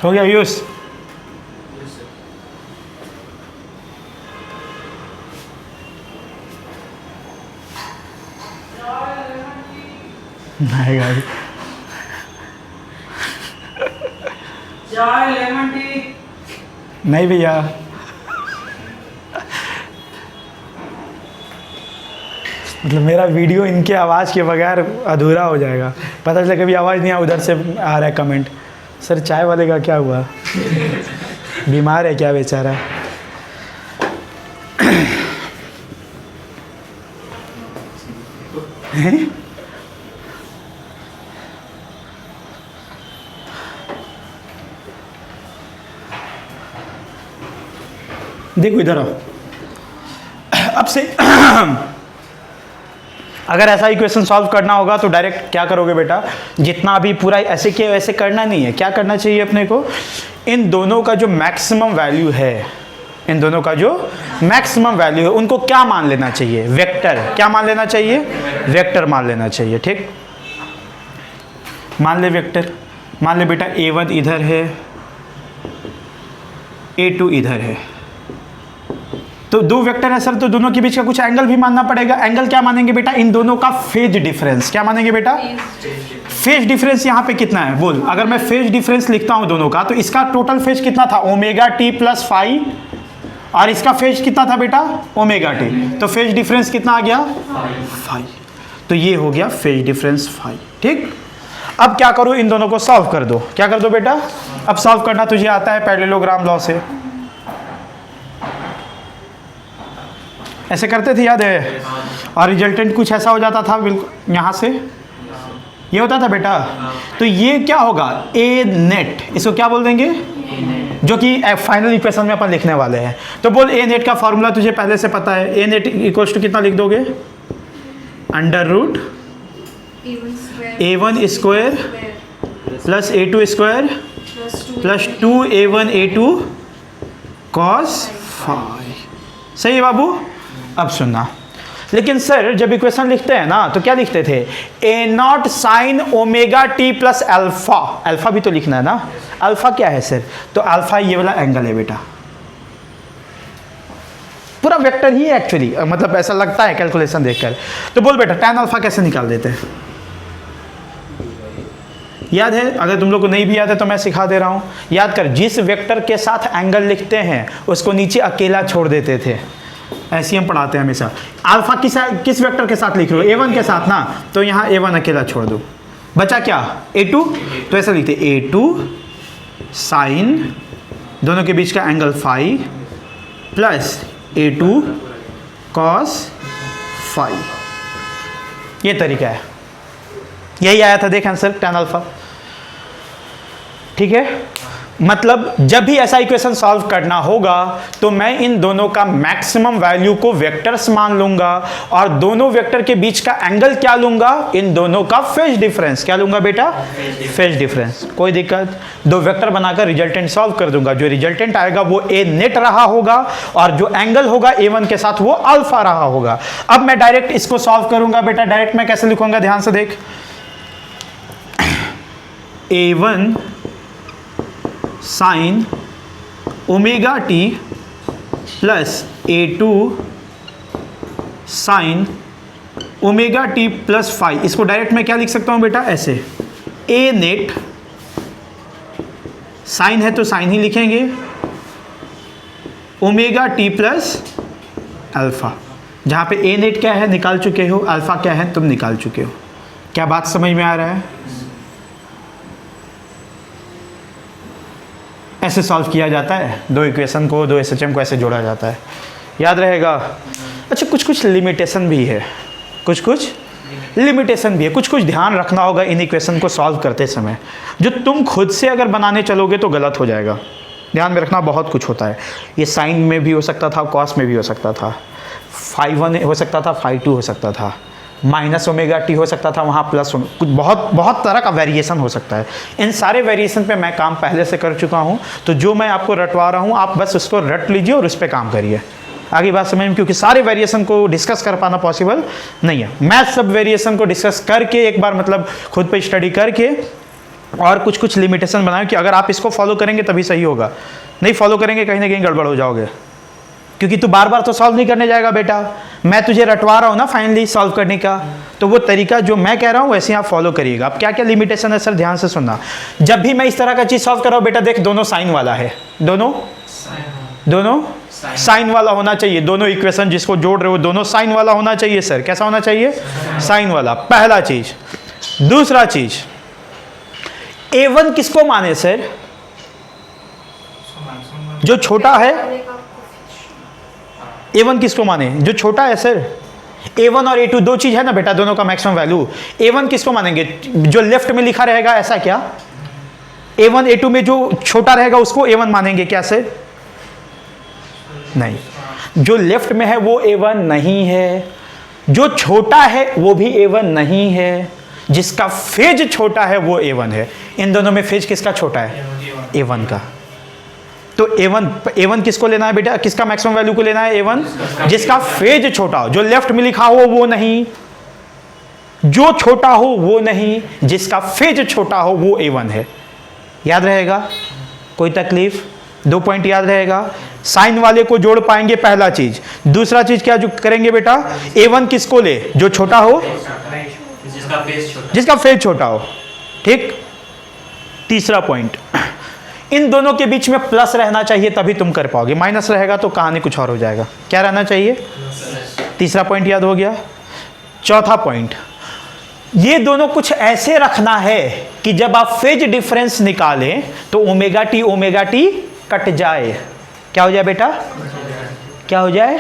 हो गया यूस? नहीं गाड़ी। चाय लेमन टी। नहीं भैया, मतलब मेरा वीडियो इनके आवाज़ के बगैर अधूरा हो जाएगा। पता चला कभी आवाज़ नहीं आ, उधर से आ रहा है कमेंट, सर चाय वाले का क्या हुआ? बीमार है क्या बेचारा? हैं? देखो इधर आओ। अब से अगर ऐसा इक्वेशन सॉल्व करना होगा तो डायरेक्ट क्या करोगे बेटा? जितना भी पूरा ऐसे के वैसे करना नहीं है। क्या करना चाहिए अपने को? इन दोनों का जो मैक्सिमम वैल्यू है, इन दोनों का जो मैक्सिमम वैल्यू है, उनको क्या मान लेना चाहिए? वेक्टर। क्या मान लेना चाहिए? वेक्टर मान लेना चाहिए। ठीक, मान ले वेक्टर। मान ले बेटा A1 इधर है, A2 इधर है, तो दो वेक्टर है सर, तो दोनों के बीच का कुछ एंगल भी मानना पड़ेगा। एंगल क्या मानेंगे बेटा? इन दोनों का फेज डिफरेंस। क्या मानेंगे बेटा? फेज डिफरेंस यहाँ पे कितना है बोल? अगर मैं फेज डिफरेंस लिखता हूँ दोनों का, तो इसका टोटल फेज कितना था? ओमेगा टी प्लस फाई, और इसका फेज कितना था बेटा? Omega T. तो फेज डिफरेंस कितना आ गया? फाई। तो ये हो गया फेज डिफरेंस फाई। ठीक, अब क्या करो? इन दोनों को सॉल्व कर दो। क्या कर दो बेटा? अब सॉल्व करना तुझे आता है पैरेललोग्राम लॉ से। ऐसे करते थे, याद है? और रिजल्टेंट कुछ ऐसा हो जाता था, बिल्कुल यहाँ से ये होता था बेटा। तो ये क्या होगा? ए नेट, इसको क्या बोल देंगे? जो कि फाइनल इक्वेशन में अपन लिखने वाले हैं। तो बोल ए नेट का फॉर्मूला तुझे पहले से पता है। ए नेट इक्वल्स टू कितना लिख दोगे? Under root A1 square plus A2 square plus 2A1 A2 cos phi. सही है बाबू? अब सुनना, लेकिन सर जब इक्वेशन लिखते हैं ना तो क्या लिखते थे? A0 sign omega T plus alpha. Alpha भी तो लिखना है ना। अल्फा क्या है सर? तो अल्फा ये वाला एंगल है बेटा, पूरा वेक्टर ही है एक्चुअली, मतलब ऐसा लगता है कैलकुलेशन देखकर। तो बोल बेटा tan अल्फा कैसे निकाल देते हैं? याद है? अगर तुम लोग को नहीं भी याद है तो मैं सिखा दे रहा हूँ। याद कर, जिस वेक्टर के साथ एंगल लिखते हैं उसको नीचे अकेला छोड़ देते थे, ऐसे ही हम पढ़ाते हैं हमेशा। अल्फा किस वेक्टर के साथ लिख रहे हो? A1 के साथ ना, तो यहाँ A1 अकेला छोड़ दो, बचा क्या? A2। तो ऐसा लिखते A2 साइन, दोनों के बीच का angle phi, plus A2 cos phi. ये तरीका है, यही आया था, देख आंसर tan अल्फा। ठीक है, मतलब जब भी ऐसा इक्वेशन सॉल्व करना होगा तो मैं इन दोनों का मैक्सिमम वैल्यू को वेक्टर्स मान लूंगा और दोनों वेक्टर के बीच का एंगल क्या लूंगा? इन दोनों का फेज डिफरेंस। क्या लूंगा बेटा? Phase difference. कोई दिक्कत? दो वेक्टर बनाकर रिजल्टेंट सॉल्व कर दूंगा। जो रिजल्टेंट आएगा वो ए नेट रहा होगा और जो एंगल होगा A1 के साथ वो अल्फा रहा होगा। अब मैं डायरेक्ट इसको सॉल्व करूंगा बेटा। डायरेक्ट मैं कैसे लिखूंगा? ध्यान से देख, A1 sine omega T plus A2 sine omega T plus phi. इसको डायरेक्ट मैं क्या लिख सकता हूं बेटा? ऐसे, ए नेट, साइन है तो साइन ही लिखेंगे, ओमेगा टी प्लस अल्फा। जहां पे ए नेट क्या है निकाल चुके हो, अल्फा क्या है तुम निकाल चुके हो। क्या बात समझ में आ रहा है? ऐसे सॉल्व किया जाता है, दो इक्वेशन को, दो SHM को ऐसे जोड़ा जाता है, याद रहेगा। अच्छा, कुछ लिमिटेशन भी है, कुछ लिमिटेशन भी है, कुछ ध्यान रखना होगा इन इक्वेशन को सॉल्व करते समय। जो तुम खुद से अगर बनाने चलोगे तो गलत हो जाएगा। ध्यान में रखना, बहुत कुछ होता है। ये साइन में भी हो सकता था, कॉस में भी हो सकता था, फाई 1 हो सकता था, फाई 2 हो सकता था, माइनस ओमेगा टी हो सकता था, वहाँ प्लस, कुछ बहुत तरह का वेरिएशन हो सकता है। इन सारे वेरिएशन पे मैं काम पहले से कर चुका हूँ, तो जो मैं आपको रटवा रहा हूँ आप बस उसको रट लीजिए और उस पर काम करिए। आगे बात समझ में, क्योंकि सारे वेरिएशन को डिस्कस कर पाना पॉसिबल नहीं है। मैं सब वेरिएशन को डिस्कस करके एक बार मतलब खुद पे स्टडी करके और कुछ लिमिटेशन बनाए कि अगर आप इसको फॉलो करेंगे तभी सही होगा, नहीं फॉलो करेंगे कहीं ना कहीं गड़बड़ हो जाओगे। क्योंकि तू बार बार तो सॉल्व नहीं करने जाएगा बेटा, मैं तुझे रटवा रहा हूँ ना फाइनली सॉल्व करने का, तो वो तरीका जो मैं कह रहा हूँ वैसे आप फॉलो करिएगा। अब क्या क्या लिमिटेशन है सर, ध्यान से सुनना। जब भी मैं इस तरह का चीज़ सॉल्व कर रहा हूँ बेटा, देख दोनों साइन वाला है, दोनों साइन वाला होना चाहिए। दोनों इक्वेशन जिसको जोड़ रहे हो दोनों साइन वाला होना चाहिए सर। कैसा होना चाहिए? साइन वाला, पहला चीज। दूसरा चीज, A1 किसको माने सर? जो छोटा है। A1 किसको माने? जो छोटा है सर। A1 और A2 दो चीज है ना बेटा, दोनों का मैक्सिमम वैल्यू। A1 किसको मानेंगे? जो लेफ्ट में लिखा रहेगा, ऐसा क्या? A1 A2 में जो छोटा रहेगा उसको A1 मानेंगे क्या सर? नहीं, जो लेफ्ट में है वो A1 नहीं है, जो छोटा है वो भी A1 नहीं है, जिसका फेज छोटा है वो A1 है। इन दोनों में फेज किसका छोटा है? A1 का। तो A1 किसको लेना है बेटा? किसका मैक्सिमम वैल्यू को लेना है? A1 जिसका फेज छोटा हो। जो लेफ्ट में लिखा हो वो नहीं, जो छोटा हो वो नहीं, जिसका फेज छोटा हो वो A1 है। याद रहेगा? कोई तकलीफ? 2 पॉइंट याद रहेगा। साइन वाले को जोड़ पाएंगे, पहला चीज। दूसरा चीज क्या जो करेंगे बेटा? A1 किसको ले? जो छोटा हो, जिसका फेज छोटा हो। ठीक। तीसरा पॉइंट, इन दोनों के बीच में प्लस रहना चाहिए तभी तुम कर पाओगे, माइनस रहेगा तो कहानी कुछ और हो जाएगा। क्या रहना चाहिए? तीसरा पॉइंट याद हो गया। चौथा पॉइंट, ये दोनों कुछ ऐसे रखना है कि जब आप फेज डिफरेंस निकालें तो ओमेगा टी कट जाए। क्या हो जाए बेटा? क्या हो जाए?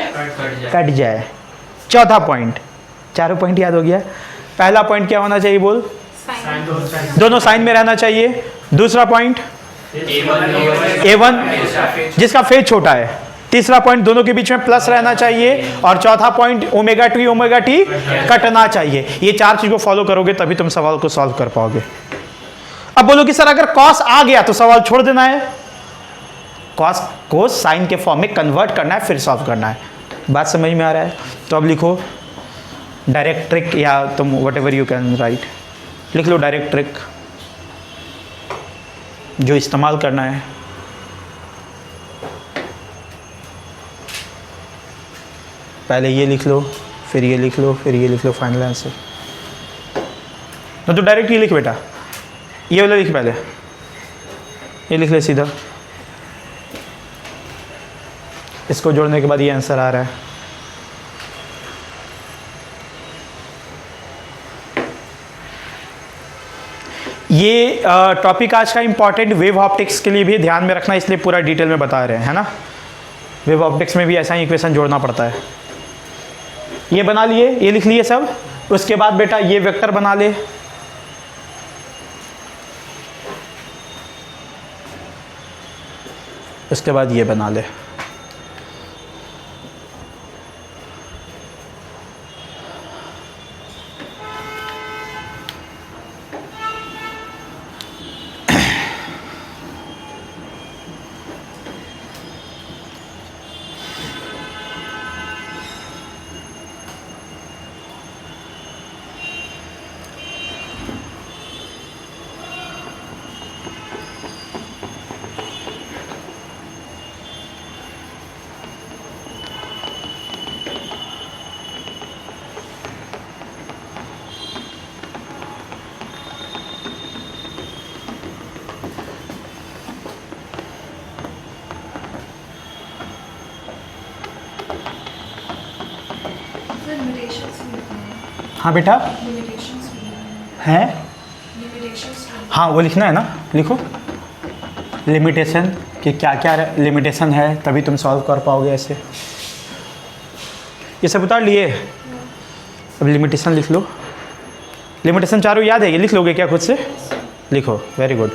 कट जाए। चौथा पॉइंट। चारों पॉइंट याद हो गया। पहला पॉइंट क्या होना चाहिए बोल? दोनों साइन में रहना चाहिए। दूसरा पॉइंट A1 जिसका फेज छोटा है। तीसरा पॉइंट, दोनों के बीच में प्लस रहना चाहिए। और चौथा पॉइंट, ओमेगा टी कटना चाहिए। ये चार चीज को फॉलो करोगे तभी तुम सवाल को सॉल्व कर पाओगे। अब बोलो कि सर अगर कॉस आ गया तो सवाल छोड़ देना है, कॉस को साइन के फॉर्म में कन्वर्ट करना है फिर सॉल्व करना है। बात समझ में आ रहा है? तो अब लिखो डायरेक्ट ट्रिक, या तुम what ever you can write, लिख लो डायरेक्ट ट्रिक जो इस्तेमाल करना है। पहले ये लिख लो, फिर ये लिख लो, फिर ये लिख लो, फाइनल आंसर। तो डायरेक्ट ये लिख बेटा, ये वाला लिख पहले, ये लिख ले सीधा। इसको जोड़ने के बाद ये आंसर आ रहा है। ये टॉपिक आज का इंपॉर्टेंट वेव ऑप्टिक्स के लिए भी ध्यान में रखना, इसलिए पूरा डिटेल में बता रहे हैं, है ना। वेव ऑप्टिक्स में भी ऐसा ही इक्वेशन जोड़ना पड़ता है। ये बना लिए, ये लिख लिए सब। उसके बाद बेटा ये वेक्टर बना ले, उसके बाद ये बना ले। हाँ बेटा है, हाँ वो लिखना है ना, लिखो लिमिटेशन कि क्या क्या लिमिटेशन है, तभी तुम सॉल्व कर पाओगे ऐसे। ये सब उतार लिए, अब लिमिटेशन लिख लो। लिमिटेशन चारों याद है, ये लिख लोगे क्या खुद से? लिखो, वेरी गुड।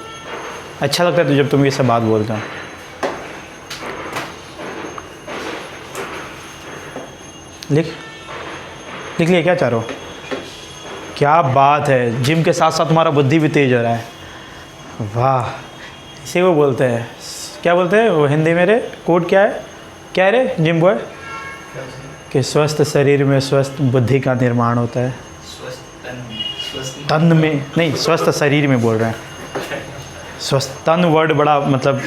अच्छा लगता है तो जब तुम ये सब बात बोलते हो। लिख लिया क्या चारों? क्या बात है, जिम के साथ साथ तुम्हारा बुद्धि भी तेज हो रहा है, वाह। इसे वो बोलते हैं, क्या बोलते हैं वो हिंदी में रे, कोड क्या है, क्या है रे जिम बॉय? कि स्वस्थ शरीर में स्वस्थ बुद्धि का निर्माण होता है। तन में नहीं, स्वस्थ शरीर में बोल रहे हैं। स्वस्थ तन वर्ड बड़ा मतलब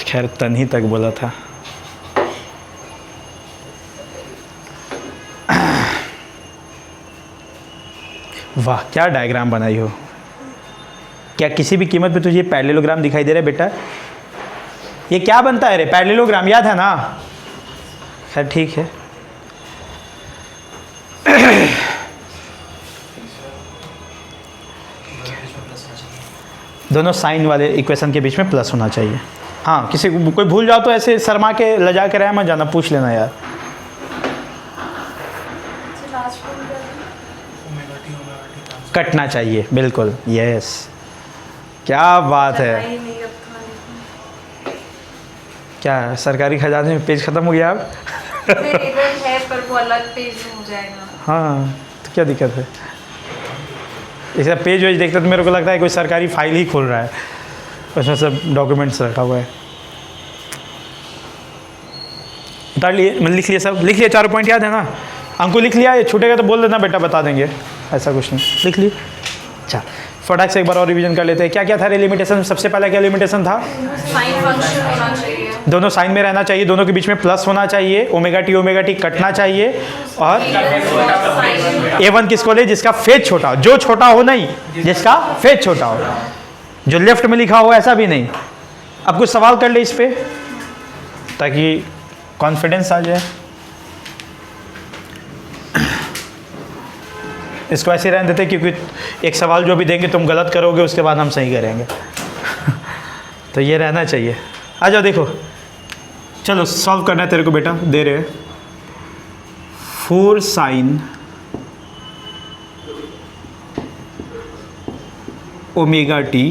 खैर तन ही तक बोला था। वाह क्या डायग्राम बनाई हो। क्या किसी भी कीमत पे तुझे पैरेललोग्राम दिखाई दे रहा है बेटा? ये क्या बनता है रे? पैरेललोग्राम याद है ना? खैर ठीक है। दोनों साइन वाले इक्वेशन के बीच में प्लस होना चाहिए। हाँ, किसी को कोई भूल जाओ तो ऐसे शर्मा के लजा के रहे मत जाना, पूछ लेना यार। कटना चाहिए, बिल्कुल, यस। क्या बात है। क्या सरकारी खजाने में पेज खत्म हो गया अब? इधर है पर वो अलग पेज में हो जाएगा। हाँ तो क्या दिक्कत है? इसका पेज वेज देखते तो मेरे को लगता है कोई सरकारी फाइल ही खोल रहा है, उसमें सब डॉक्यूमेंट्स रखा हुआ है। उतार लिए, मतलब लिख लिए सब? लिख लिए? चारों पॉइंट याद है ना? अंकु लिख लिया? ये छूटेगा तो बोल देना बेटा, बता देंगे, ऐसा कुछ नहीं। लिख लिए? अच्छा, फटाक से एक बार और रिवीजन कर लेते हैं। क्या क्या था रे लिमिटेशन? सबसे पहला क्या लिमिटेशन था? साइन फंक्शन होना चाहिए, दोनों साइन में रहना चाहिए, दोनों के बीच में प्लस होना चाहिए, ओमेगा टी कटना चाहिए, और A1 किसको ले? जिसका फेज छोटा हो, जो छोटा हो नहीं, जिसका फेज छोटा हो, जो लेफ्ट में लिखा हो ऐसा भी नहीं। अब कुछ सवाल कर ले इस पे ताकि कॉन्फिडेंस आ जाए। इसको ऐसे रहने देते क्योंकि एक सवाल जो भी देंगे तुम गलत करोगे, उसके बाद हम सही करेंगे। तो ये रहना चाहिए। आ जाओ देखो, चलो सॉल्व करना है तेरे को बेटा, दे रहे 4 sign omega T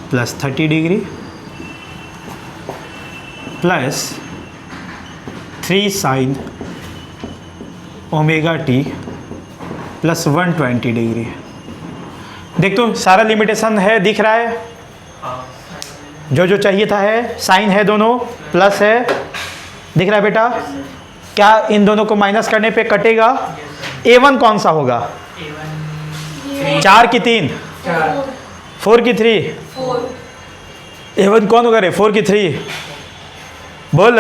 plus 30 degree plus 3 sign omega T plus 120 degree. देख तो सारा लिमिटेशन है, दिख रहा है? जो जो चाहिए था है, साइन है, दोनों प्लस है, दिख रहा है बेटा? क्या इन दोनों को माइनस करने पे कटेगा? A1 कौन सा होगा? 4 की 3, 4 की 3, A1 कौन होगा रे? 4 की 3 बोल।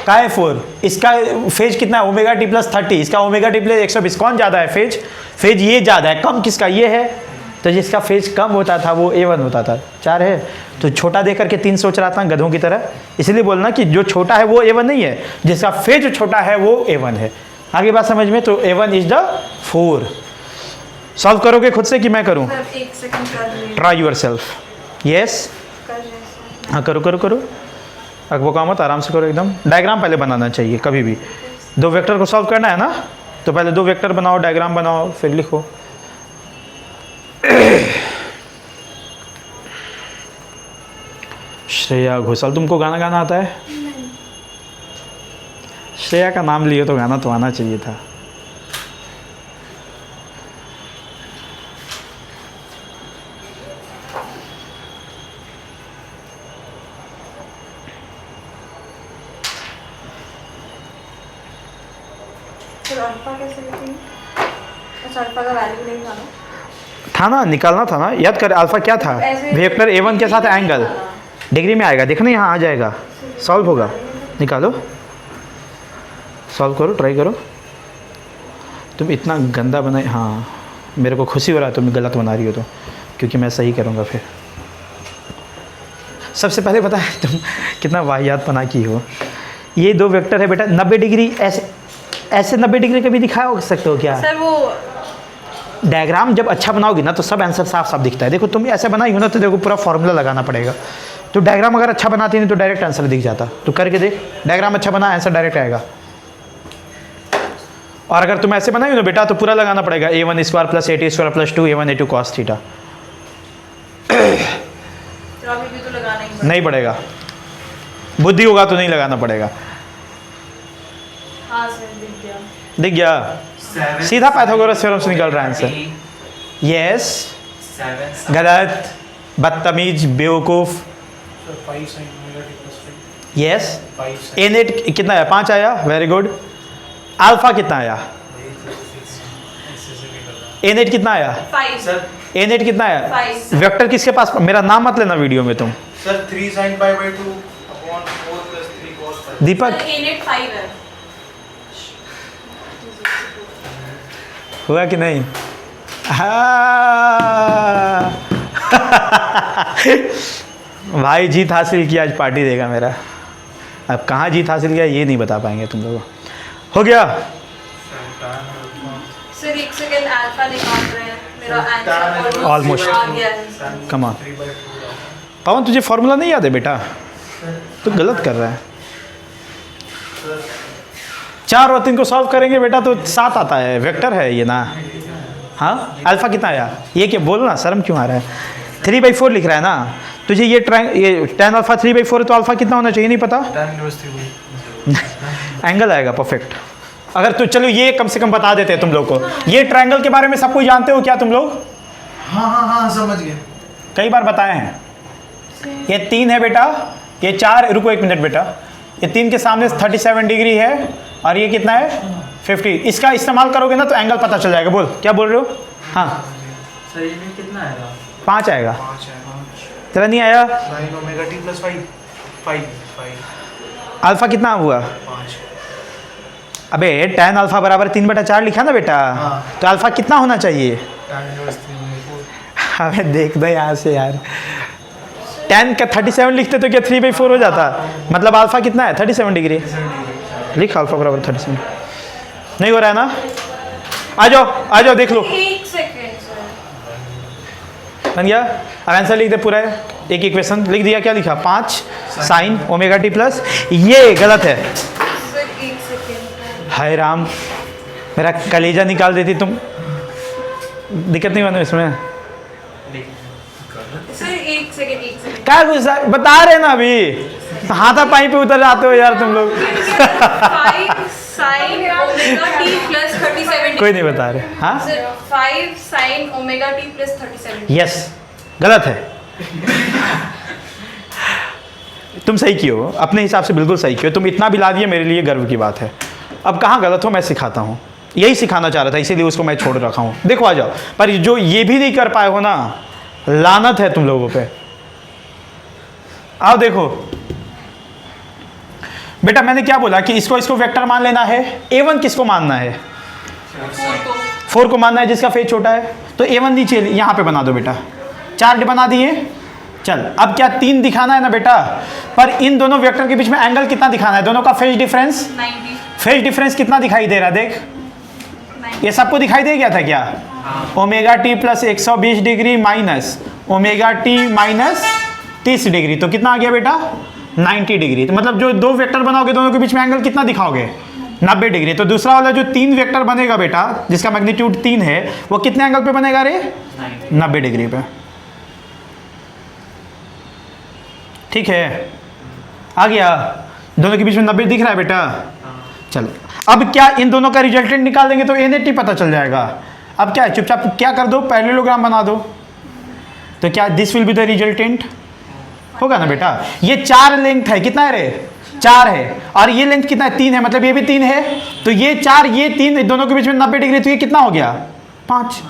का है 4, इसका फेज कितना है ओमेगा टी प्लस 30, इसका ओमेगा टी प्लस 120, कौन ज़्यादा है फेज ये ज़्यादा है, कम किसका ये है, तो जिसका फेज कम होता था वो A1 होता था। 4 है तो छोटा दे करके 3 सोच रहा था गधों की तरह, इसलिए बोलना कि जो छोटा है वो A1 नहीं है, जिसका फेज छोटा है वो A1 है। आगे बात समझ में, तो A1 इज द 4। सॉल्व करोगे खुद से कि मैं करूं? सर एक सेकंड कर रही ट्राई यूर सेल्फ। यस, कर रहे हैं हाँ करो करो करो, अकबका मत, आराम से करो एकदम। डायग्राम पहले बनाना चाहिए कभी भी, 2 वेक्टर को सॉल्व करना है ना, तो पहले 2 वेक्टर बनाओ, डायग्राम बनाओ, फिर लिखो। श्रेया घोषाल, तुमको गाना गाना आता है? श्रेया का नाम लियो तो गाना तो आना चाहिए था। सर अल्फा कैसे लिखेंगे? अच्छा अल्फा का वैल्यू नहीं था ना, था ना, निकालना था ना, याद कर अल्फा क्या था, ऐसे- वेक्टर A1 के साथ एंगल डिग्री में आएगा, देखना यहाँ आ जाएगा, सॉल्व होगा, निकालो, सॉल्व करो, ट्राई करो। तुम इतना गंदा बनाए, हाँ मेरे को खुशी हो रहा है तुम गलत बना रही हो तो, क्योंकि मैं सही करूँगा फिर। सबसे पहले पता है तुम कितना वाहियात बना की हो। ये 2 वेक्टर है बेटा, 90 डिग्री ऐसे 90 डिग्री कभी दिखा हो सकते हो क्या? सर वो डायग्राम जब अच्छा बनाओगी ना तो सब आंसर साफ साफ दिखता है। देखो तुम ऐसे बनाई हो ना तो देखो पूरा फॉर्मूला लगाना पड़ेगा, तो डायग्राम अगर अच्छा बनाती नहीं तो डायरेक्ट आंसर दिख जाता। तो करके देख, डायग्राम अच्छा बना आंसर डायरेक्ट आएगा। और अगर तुम ऐसे बनाई हो ना बेटा तो पूरा लगाना पड़ेगा, A1 square plus A2 square plus 2 A1 A2 cos theta. तो अभी भी तो लगाना ही नहीं पड़ेगा, बुद्धि होगा तो नहीं लगाना पड़ेगा। हाँ सर दिख गया। दिख गया, 7 सीधा पाइथागोरस थ्योरम से निकल रहा है आंसर। यस, 7 गलत, बदतमीज, बेवकूफ़। 5 sin omega t plus 5 yes, 5 sin A net कितना है? 5 आया, वेरी गुड। अल्फा कितना आया? इससे से निकल रहा A नेट कितना आया? 5 सर A नेट कितना आया? 5 वेक्टर किसके पास? मेरा नाम मत लेना वीडियो में तुम। Sir 3 sin pi by 2 upon 4 plus 3 cos pi। Deepak A-net 5 है। हुआ कि नहीं? हाँ। भाई जीत हासिल किया, आज पार्टी देगा मेरा। अब कहाँ जीत हासिल किया ये नहीं बता पाएंगे तुम लोग। हो गया, सर एक सेकंड अल्फा निकाल रहे हैं, मेरा आंसर Almost. आ गया है। Come on. 3 by 4 पवन तुझे फॉर्मूला नहीं याद है बेटा? तू गलत कर रहा है। 4 और 3 को सॉल्व करेंगे बेटा तो 7 आता है, वेक्टर है ये ना। हाँ, अल्फा कितना आया? ये क्या बोलना, शर्म क्यों आ रहा है? 3/4 लिख रहा है ना तुझे, ये tan अल्फा 3/4 है तो अल्फा कितना होना चाहिए नहीं पता? tan inverse 3 एंगल आएगा परफेक्ट। अगर तो चलो ये कम से कम बता देते हैं तुम लोग को, ये ट्रायंगल के बारे में सब कुछ जानते हो क्या तुम लोग? हाँ समझ गए। कई बार बताए हैं। ये 3 है बेटा, ये 4, रुको 1 मिनट बेटा, ये 3 के सामने 37 डिग्री है और ये कितना है 50। इसका इस्तेमाल करोगे ना तो एंगल पता चल जाएगा। बोल क्या बोल रहे हो? हाँ सर ये में कितना आएगा? 5 आएगा। 5 है। तेरा नहीं आया? sin omega t plus 5 alpha कितना हुआ? 5 अबे tan अल्फा बराबर 3/4 लिखा ना बेटा, हाँ। तो अल्फा कितना होना चाहिए? tan inverse 3/4 हमें देख दो यहाँ से यार, tan का 37 लिखते तो क्या 3/4 हो जाता? मतलब अल्फा कितना है? 37 डिग्री। लिख अल्फा बराबर 37। नहीं हो रहा है ना? आ जाओ देख लो। एक सेकंड सर, बन गया? अब आंसर लिख दे पूरा, एक इक्वेशन लिख दिया। क्या लिखा? 5 साइन ओमेगा टी प्लस, ये गलत है। सर एक सेकंड। हाय राम, मेरा कलेजा निकाल देती तुम। दिक्कत नहीं बना इसमें? सर एक सेकंड। क्या गुस्सा बता रहे ना अभी, हाथापाई पे उतर जाते हो यार तुम लोग। 5 sin omega t plus 37 कोई नहीं बता रहे। हाँ sir 5 sin omega t plus 37 yes, गलत है। तुम सही कियो, अपने हिसाब से बिल्कुल सही कियो। तुम इतना भी ला दिए, मेरे लिए गर्व की बात है। अब कहाँ गलत हो मैं सिखाता हूँ, यही सिखाना चाह रहा था, इसीलिए उसको मैं छोड़ रखा हूँ। देखो आ जाओ, पर जो ये भी नहीं कर पाए हो ना, लानत है तुम लोगों पे। आओ देखो, बेटा मैंने क्या बोला कि इसको वेक्टर मान लेना है। A1 किसको मानना है? 4 को मानना है जिसका फेज छोटा है। तो A1 नीचे यहाँ पे बना दो बेटा, 4 बना दिए। चल अब क्या 3 दिखाना है ना बेटा, पर इन दोनों वेक्टर के बीच में एंगल कितना दिखाना है? दोनों का फेज डिफरेंस 90। फेज डिफरेंस कितना दिखाई दे रहा है? देख ये सबको दिखाई दे गया था क्या? Omega T plus 120 degree minus omega T minus 30 degree, तो कितना आ गया बेटा? 90 डिग्री। तो मतलब जो 2 वेक्टर बनाओगे दोनों के बीच में एंगल कितना दिखाओगे? 90 डिग्री। तो दूसरा वाला जो 3 वेक्टर बनेगा बेटा, जिसका मैग्नीट्यूड 3 है, वो कितने एंगल पे बनेगा रे? 90 डिग्री पे। ठीक है, आ गया? दोनों के बीच में 90 दिख रहा है बेटा? चलो अब क्या इन दोनों का रिजल्टेंट निकाल देंगे तो A पता चल जाएगा। अब क्या है, चुपचाप क्या कर दो, पैरेललोग्राम बना दो। तो क्या this will be the resultant होगा ना बेटा? ये 4 लेंथ है, कितना है रे? 4 है, और ये लेंथ कितना है? 3 है, मतलब ये भी 3 है। तो ये 4 ये 3 दोनों के बीच में 90 डिग्री, तो ये कितना हो गया? 5।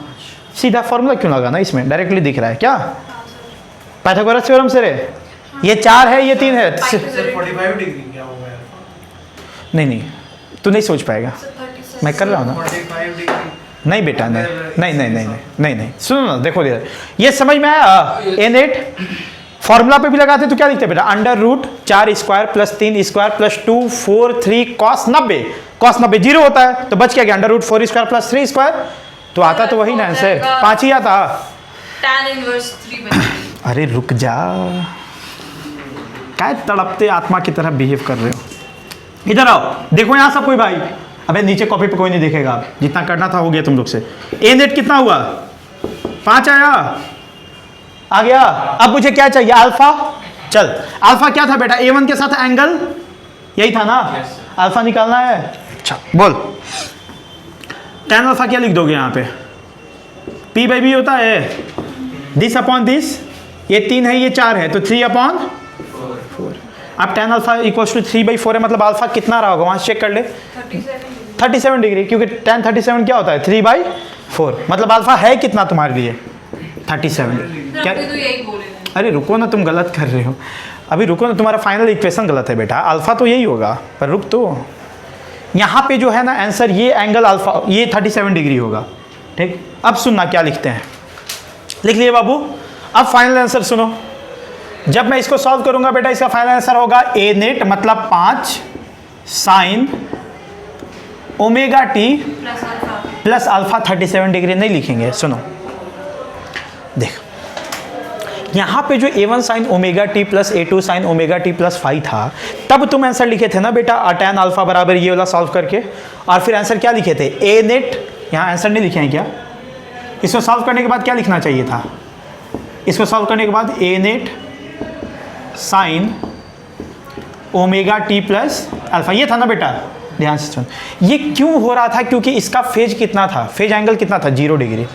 सीधा फॉर्मूला क्यों लगाना, इसमें डायरेक्टली दिख रहा है क्या? पाइथागोरस थ्योरम से रे, ये 4 है ये 3 है। सर 45 डिग्री क्या होगा? नहीं तू नहीं सोच पाएगा, मैं कर रहा हूँ ना। 45 डिग्री नहीं बेटा, नहीं सुनो ना, देखो ये समझ में आया? A फॉर्मूला पे भी लगाते तो क्या लिखते बेटा? Under root 4 square plus 3 square plus 2 4 3 cos 90। Cos 90 zero होता है, तो बच क्या? Under root 4 square plus 3 square, तो आता तो वही ना आंसर, 5 ही आता। tan इनवर्स 3 बनेगी। अरे रुक जा, क्या तड़पते आत्मा की तरह बिहेव कर रहे हो? इधर आओ, देखो यहाँ सब कोई भाई। अबे नीचे कॉपी पे कोई नहीं देखेगा, जितना करना था हो गया तुम लोग से। A कितना हुआ? 5 आया, आ गया। अब मुझे क्या चाहिए? अल्फा। चल अल्फा क्या था बेटा? A1 के साथ एंगल यही था ना? अल्फा निकालना है। अच्छा बोल, tan अल्फा क्या लिख दोगे यहाँ पे? P बाई बी होता है दिस अपॉन दिस। ये 3 है ये 4 है, तो 3/4। अब tan अल्फा इक्वल्स टू 3/4 है, मतलब अल्फा कितना रहा होगा? वहाँ चेक कर ले, 37 डिग्री, क्योंकि tan 37 क्या होता है? 3/4। मतलब अल्फा है कितना तुम्हारे लिए? 37 क्या? तो यही बोले। अरे रुको ना, तुम गलत कर रहे हो। अभी रुको ना, तुम्हारा फाइनल इक्वेशन गलत है बेटा। अल्फा तो यही होगा, पर रुक तो। यहाँ पे जो है ना आंसर, ये एंगल अल्फा ये 37 डिग्री होगा। ठीक, अब सुनना क्या लिखते हैं, लिख लिए बाबू। अब फाइनल आंसर सुनो, जब मैं इसको सॉल्व करूंगा बेटा, इसका फाइनल आंसर होगा A मतलब 5 sign omega T plus alpha 37 degree. नहीं लिखेंगे, सुनो देख, यहाँ पे जो A1 sine omega T plus A2 sine omega T plus 5 था, तब तुम आंसर लिखे थे ना बेटा tan अल्फा बराबर ये वाला सॉल्व करके, और फिर आंसर क्या लिखे थे? A यहाँ आंसर नहीं लिखे हैं क्या? इसको सॉल्व करने के बाद क्या लिखना चाहिए था? इसको सॉल्व करने के बाद A sine omega T plus alpha, ये था ना बेटा? ध्यान से सुन, ये क्यों हो रहा था? क्योंकि इसका फेज कितना था? फेज एंगल कितना था? 0 डिग्री।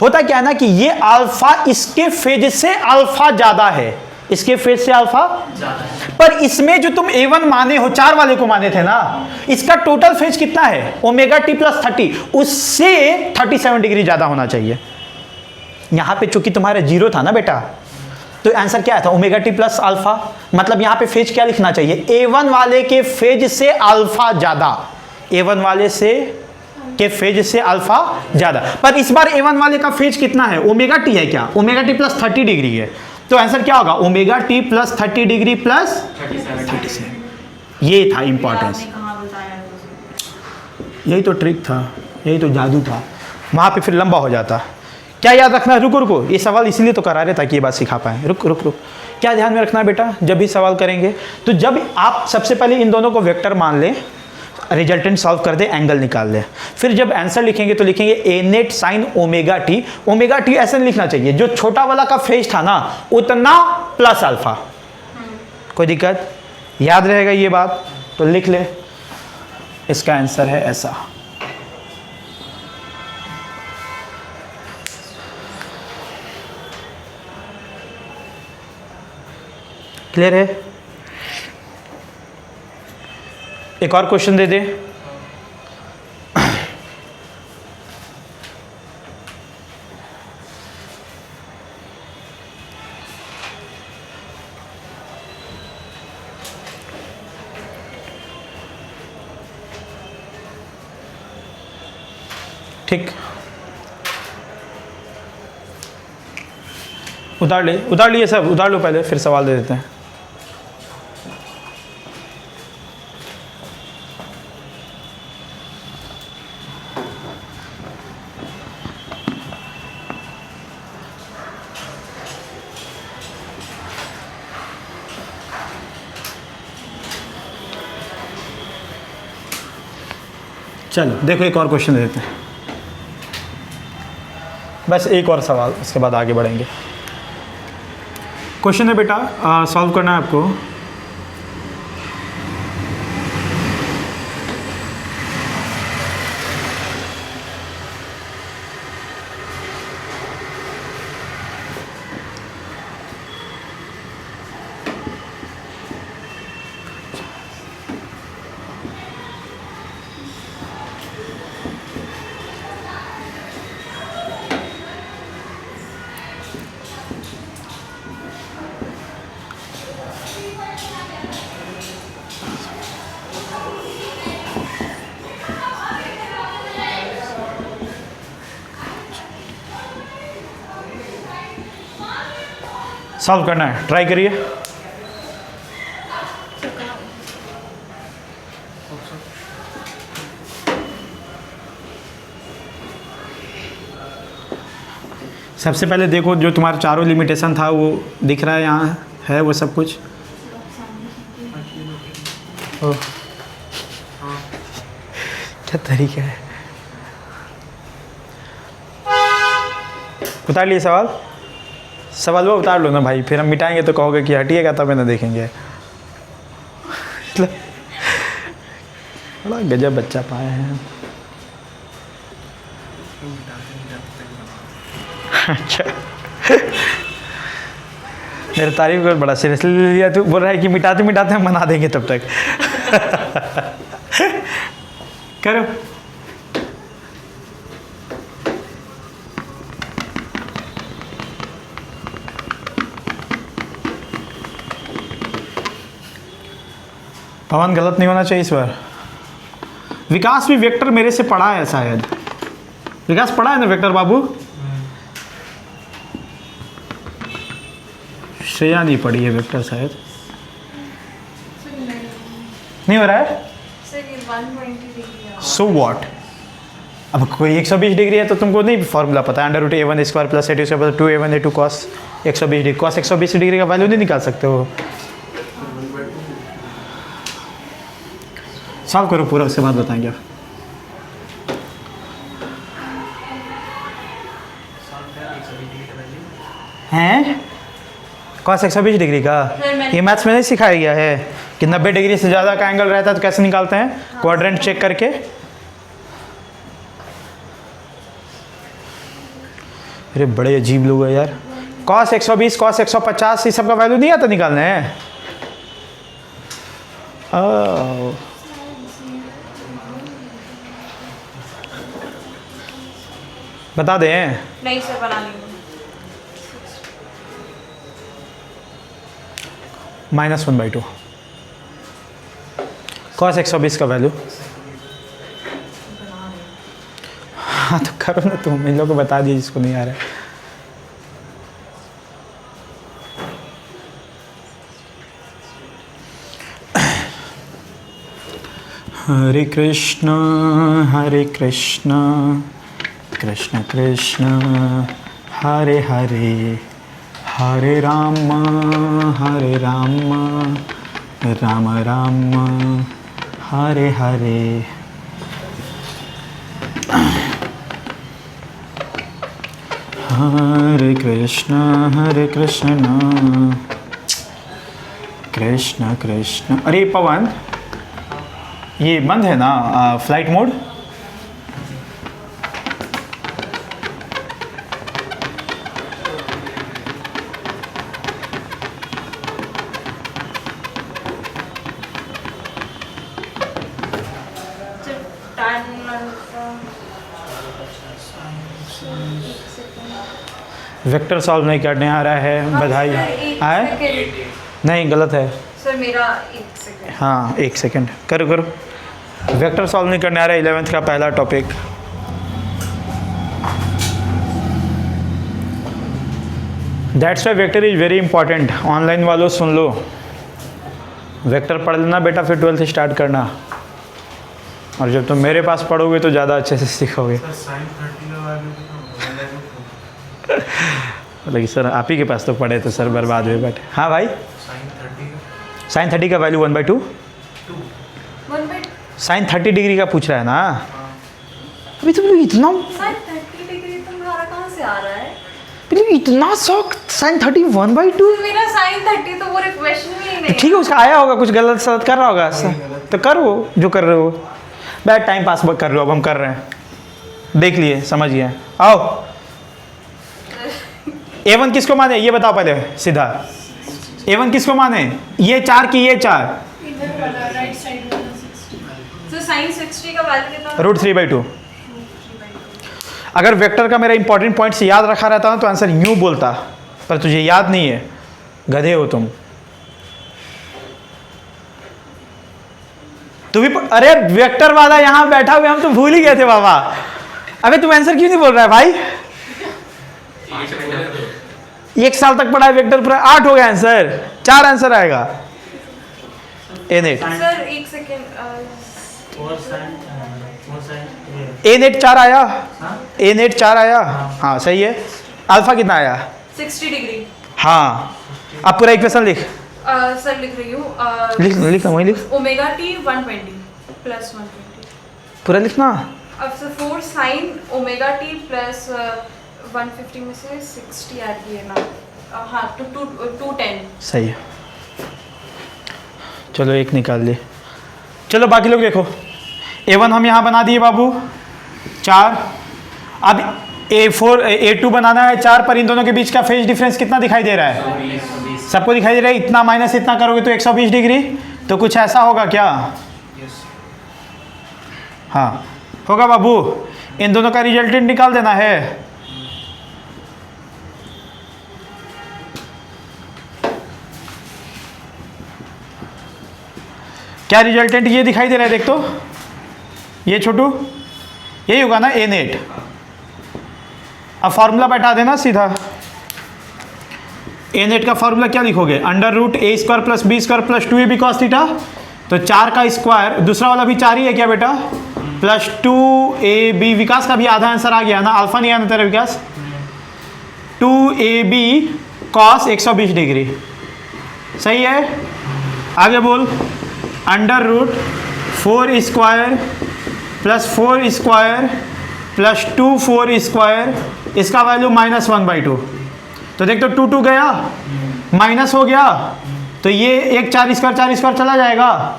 होता क्या है ना कि ये अल्फा इसके फेज से अल्फा ज्यादा है, इसके फेज से अल्फा पर इसमें जो तुम A1 माने हो, 4 वाले को माने थे ना, इसका टोटल फेज कितना है? ओमेगा टी प्लस 30, उससे 37 डिग्री ज्यादा होना चाहिए। यहां पे चूंकि तुम्हारा 0 था ना बेटा, तो आंसर क्या था? Omega T plus alpha. मतलब यहां पे फेज क्या लिखना चाहिए? A1 वाले के फेज से अल्फा ज्यादा, A1 वाले से के फेज से अल्फा ज्यादा। पर इस बार A1 वाले का फेज कितना है? ओमेगा टी है क्या? ओमेगा टी प्लस 30 डिग्री है, तो आंसर क्या होगा? Omega T plus 30 degree plus 37। ये था इंपॉर्टेंस, यही तो ट्रिक था, यही तो जादू था। वहां पे फिर लंबा हो जाता। क्या याद रखना है? रुको रुको, ये सवाल इसीलिए तो करा रहे ताकि ये बात सिखा पाए। रुक रुक रुक, क्या ध्यान में रखना है बेटा जब भी सवाल करेंगे? तो जब आप सबसे पहले इन दोनों को वेक्टर मान लें, रिजल्टेंट सॉल्व कर दे, एंगल निकाल ले, फिर जब आंसर लिखेंगे तो लिखेंगे A sine omega T. Omega T ऐसा नहीं लिखना चाहिए, जो छोटा वाला का फेज था ना उतना प्लस अल्फा। कोई दिक्कत? याद रहेगा ये बात तो लिख ले। इसका आंसर है ऐसा। क्लियर है? एक और क्वेश्चन दे दे। ठीक, उतार लिए सब, उतार लो पहले, फिर सवाल दे देते हैं। चलो देखो एक और क्वेश्चन दे देते हैं, बस एक और सवाल, उसके बाद आगे बढ़ेंगे। क्वेश्चन है बेटा, सॉल्व करना है आपको। सॉल्व करना है, ट्राई करिए। सबसे पहले देखो जो तुम्हारा चारों लिमिटेशन था वो दिख रहा है, यहाँ है वो सब कुछ। ओह, क्या तरीका है। उतार लिए सवाल वो उतार लो ना भाई, फिर हम मिटाएंगे तो कहोगे कि हटिएगा तब ना देखेंगे। बड़ा गजब बच्चा पाए हैं। अच्छा मेरे तारीफ को बड़ा सीरियसली ले लिया, तू बोल रहा है कि मिटाते मिटाते हम मना देंगे तब तक। करो। पवन गलत नहीं होना चाहिए इस बार। विकास भी वेक्टर मेरे से पढ़ा है शायद। विकास पढ़ा है ना वेक्टर बाबू? श्रेया नहीं पढ़ी है वेक्टर शायद। नहीं हो रहा है? सो व्हाट, अब कोई 120 डिग्री है तो तुमको नहीं फॉर्मूला पता है, under root A1 square plus A2 square plus 2A1 A2 cos 120 degree. Cos 120 degree का वैल्यू नहीं निकाल सकते हो। सॉल्व करो पूरा, उसके बाद बताएंगे। हैं कॉस 120 डिग्री का ये मैथ्स में नहीं सिखाया गया है कि 90 डिग्री से ज़्यादा का एंगल रहता है तो कैसे निकालते हैं, क्वाड्रेंट चेक करके। अरे बड़े अजीब लोग हैं यार। कॉस 120 कॉस 150 इस सब का वैल्यू नहीं आता निकालने हैं। बता दें? नहीं सर, बना लेंगे। -1/2 कॉस 120 का वैल्यू। हाँ तो करो ना तुम, इन लोगों को बता दिए जिसको नहीं आ रहा है। हरे कृष्णा कृष्ण कृष्ण हरे हरे, हरे राम राम राम हरे हरे। हरे कृष्ण कृष्ण कृष्ण। अरे पवन ये बंद है ना फ्लाइट मोड? वेक्टर सॉल्व नहीं करने आ रहा है, बधाई आए। नहीं गलत है सर, मेरा 1 सेकंड। हाँ 1 सेकंड, करो। वेक्टर सॉल्व नहीं करने आ रहा है 11th का पहला topic. That's why vector is very important. Online वालों सुन लो, वेक्टर पढ़ लेना बेटा, फिर 12th स्टार्ट करना, और जब तुम मेरे पास पढ़ोगे तो ज़्यादा अच्छे से सीखोगे। सर sin 30 का वैल्यू कितना होगा? लेकिन सर आप ही के पास तो पढ़े तो सर बर्बाद हुए बट। हाँ भाई, sin 30 का वैल्यू 1/2, 1/2 साइन 30 डिग्री का पूछ रहा है ना। अभी तुम लोग इतना साइन 30 डिग्री तुम्हारा कहाँ से आ रहा है? इतना शौक साइन 30 1/2। मेरा साइन 30 तो वो क्वेश्चन में ही नहीं ठीक है, उसका आया होगा, कुछ गलत सलत कर रहा होगा तो करो जो कर रहे हो। बैड टाइम पास कर रहे हो, अब हम कर रहे हैं, देख लिए समझ गए। आओ, A1 किसको माने ये बताओ पहले सीधा। A1 किसको माने, ये 4 की ये 4, राइट साइड वाला 60। तो साइन 60 का वैल्यू कितना? √3/2। अगर वेक्टर का मेरा इंपॉर्टेंट पॉइंट्स याद रखा रहता ना तो आंसर यूं बोलता, पर तुझे याद नहीं है, गधे हो तुम। तू भी अरे वेक्टर वाला यहां बैठा हुआ, हम तो भूल ही गए थे बाबा। अबे तुम आंसर क्यों नहीं बोल रहा है भाई? 1 साल तक पढ़ा है वेक्टर पूरा, 8 हो गया आंसर, 4 आंसर आएगा। A-net सर एक सेकेंड, A-net 4 आया, A-net 4 आया, हाँ सही है। अल्फा कितना आया? 60 डिग्री। हाँ, अब पूरा इक्वेशन लिख सर लिख रही हूँ। लिख वही लिख, ओमेगा टी 120 प्लस 120। पूरा लिखना। अब sir 4 sign omega T plus 150 में से 60 ऐड किए ना, हाँ 210। सही है, चलो एक निकाल लिए। चलो बाकी लोग देखो, A1 हम यहाँ बना दिए बाबू 4। अब A4 A2 बनाना है 4, पर इन दोनों के बीच का फेज डिफरेंस कितना दिखाई दे रहा है? सबको दिखाई दे रहा है। इतना माइनस इतना करोगे तो 120 डिग्री, तो कुछ ऐसा होगा क्या? हाँ होगा बाबू, इन दोनों का रिजल्टेंट निकाल देना है। क्या रिजल्टेंट ये दिखाई दे रहा है, देख तो, ये छोटू यही होगा ना A-net। अब फॉर्मूला बैठा देना सीधा। A-net का फॉर्मूला क्या लिखोगे? √a² + b² + 2ab cos theta. तो 4 का स्क्वायर, दूसरा वाला भी 4 ही है क्या बेटा, प्लस 2ab, विकास का भी आधा आंसर आ गया ना, अल्फा नहीं आया ना तेरा विकास। 2ab cos 120 डिग्री, सही है। आगे बोल, √4² + 4² + 2 4², इसका वैल्यू -1/2। तो देख तो 2 गया, माइनस हो गया, तो ये एक 4² चला जाएगा,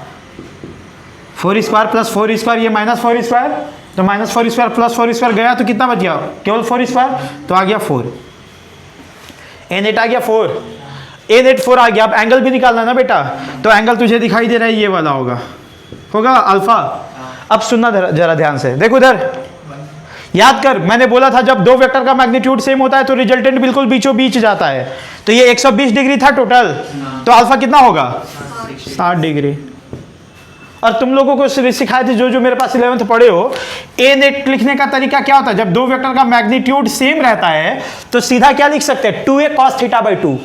4² + 4², ये -4², तो -4² + 4² गया तो कितना बच गया, केवल 4², तो आ गया 4। A-net आ गया 4, A-net 4 आ गया। अब एंगल भी निकालना ना बेटा, तो एंगल तुझे दिखाई दे रहा है ये वाला होगा अल्फा। अब सुनना जरा ध्यान से, देखो उधर याद कर, मैंने बोला था जब दो वेक्टर का मैग्नीट्यूड सेम होता है तो रिजल्टेंट बिल्कुल बीचों बीच जाता है। तो ये 120 डिग्री था टोटल, तो अल्फा कितना होगा 60 डिग्री। और तुम लोगों को सिखाए थे जो मेरे पास 11th पढ़े हो, A-net लिखने का तरीका क्या होता है, जब दो वेक्टर का मैग्नीट्यूड सेम रहता है तो सीधा क्या लिख सकते हैं, 2a cos θ/2।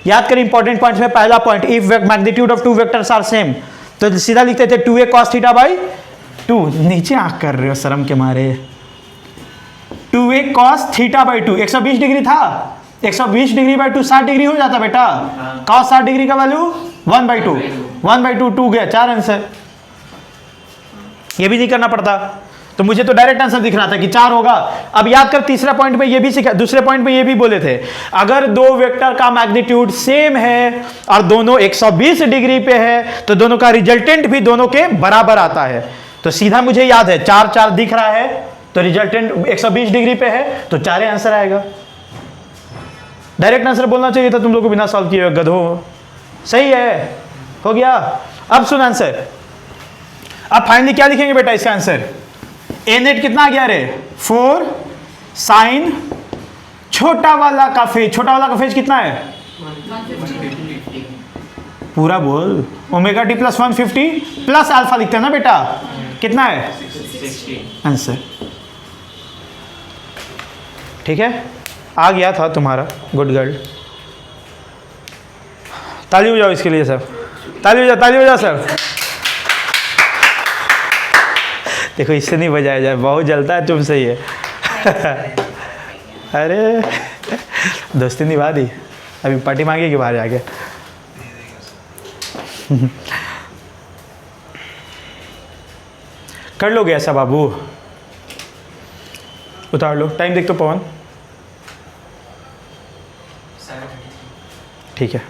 याद कर इंपॉर्टेंट पॉइंट्स में पहला point, if magnitude of two vectors are same, तो सीधा लिखते थे 2a cos θ/2। नीचे आंख कर रहे हो शर्म के मारे, 2a cos θ/2 120 डिग्री था, 120 डिग्री बाई 2 60 डिग्री हो जाता बेटा। cos 60 डिग्री का वैल्यू 1/2, 1/2 2 गया, 4 आंसर। ये भी नहीं करना पड़ता, तो मुझे तो डायरेक्ट आंसर दिख रहा था कि 4 होगा। अब याद कर तीसरा पॉइंट में ये भी सीखा, दूसरे पॉइंट में ये भी बोले थे, अगर दो वेक्टर का मैग्नीट्यूड सेम है और दोनों 120 डिग्री पे है तो दोनों का रिजल्टेंट भी दोनों के बराबर आता है। तो सीधा मुझे याद है 4 4 दिख रहा है तो रिजल्टेंट 120 डिग्री पे है, तो 4 आंसर आएगा। डायरेक्ट आंसर बोलना चाहिए था तुम लोग को, बिना सॉल्व किए गधो। सही है, हो गया। अब सुन आंसर, अब फाइनली क्या लिखेंगे बेटा इसका आंसर, A-net कितना आ गया रे 4 साइन छोटा वाला का फेज कितना है 150। पूरा बोल, omega T plus 150 plus alpha लिखते हैं ना बेटा, कितना है 60। आंसर। ठीक है, आ गया था तुम्हारा, गुड गर्ल। ताली हो जाओ इसके लिए सब, ताली हो जाओ सब। देखो इससे नहीं बजाया जाए, बहुत जलता है तुमसे ये। अरे दोस्ती निभा दी, अभी पार्टी मांगेगी बाहर जाके। कर लोगे ऐसा बाबू? उतार लो, टाइम देख तो पवन। 7:33। ठीक है,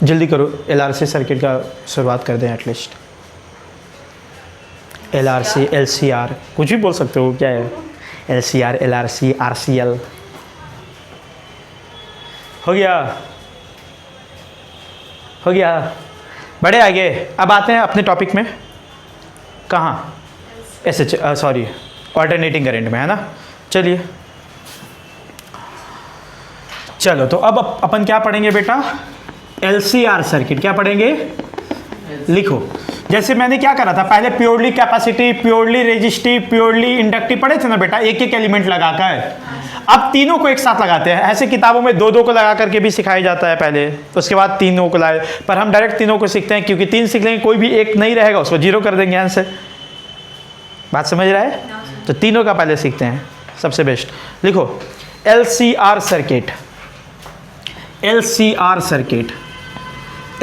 जल्दी करो। LRC सर्किट का शुरुआत कर दें एटलीस्ट। LRC LCR कुछ भी बोल सकते हो, क्या है? LCR LRC RCL। हो गया, हो गया। बढ़े आगे, अब आते हैं अपने टॉपिक में। कहाँ? SH सॉरी ऑल्टरनेटिंग करंट में, है ना। चलिए चलो, तो अब अपन क्या पढ़ेंगे बेटा? LCR circuit. क्या पढ़ेंगे? लिखो। जैसे मैंने क्या करा था पहले, purely capacity, purely resistive, purely inductive पढ़े थे ना बेटा, एक एक एलिमेंट लगाकर। अब तीनों को एक साथ लगाते हैं। ऐसे किताबों में दो दो को लगा करके भी सिखाया जाता है पहले, उसके बाद तीनों को लाए, पर हम डायरेक्ट तीनों को सीखते हैं, क्योंकि तीन सीख लेंगे कोई भी एक नहीं रहेगा, उसको जीरो कर देंगे आंसर। बात समझ रहा है? तो तीनों का पहले सीखते हैं, सबसे बेस्ट। लिखो LCR circuit, LCR circuit,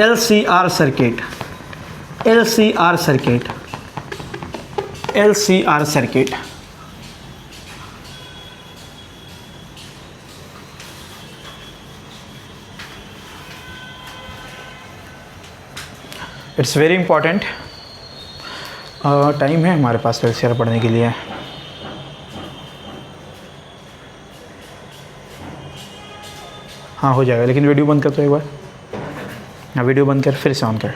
LCR circuit, LCR circuit, LCR circuit. It's very important. Time है हमारे पास LCR पढ़ने के लिए। हाँ हो जाएगा, लेकिन वीडियो बंद कर तो एक बार। हाँ वीडियो बंद कर, फिर से ऑन कर।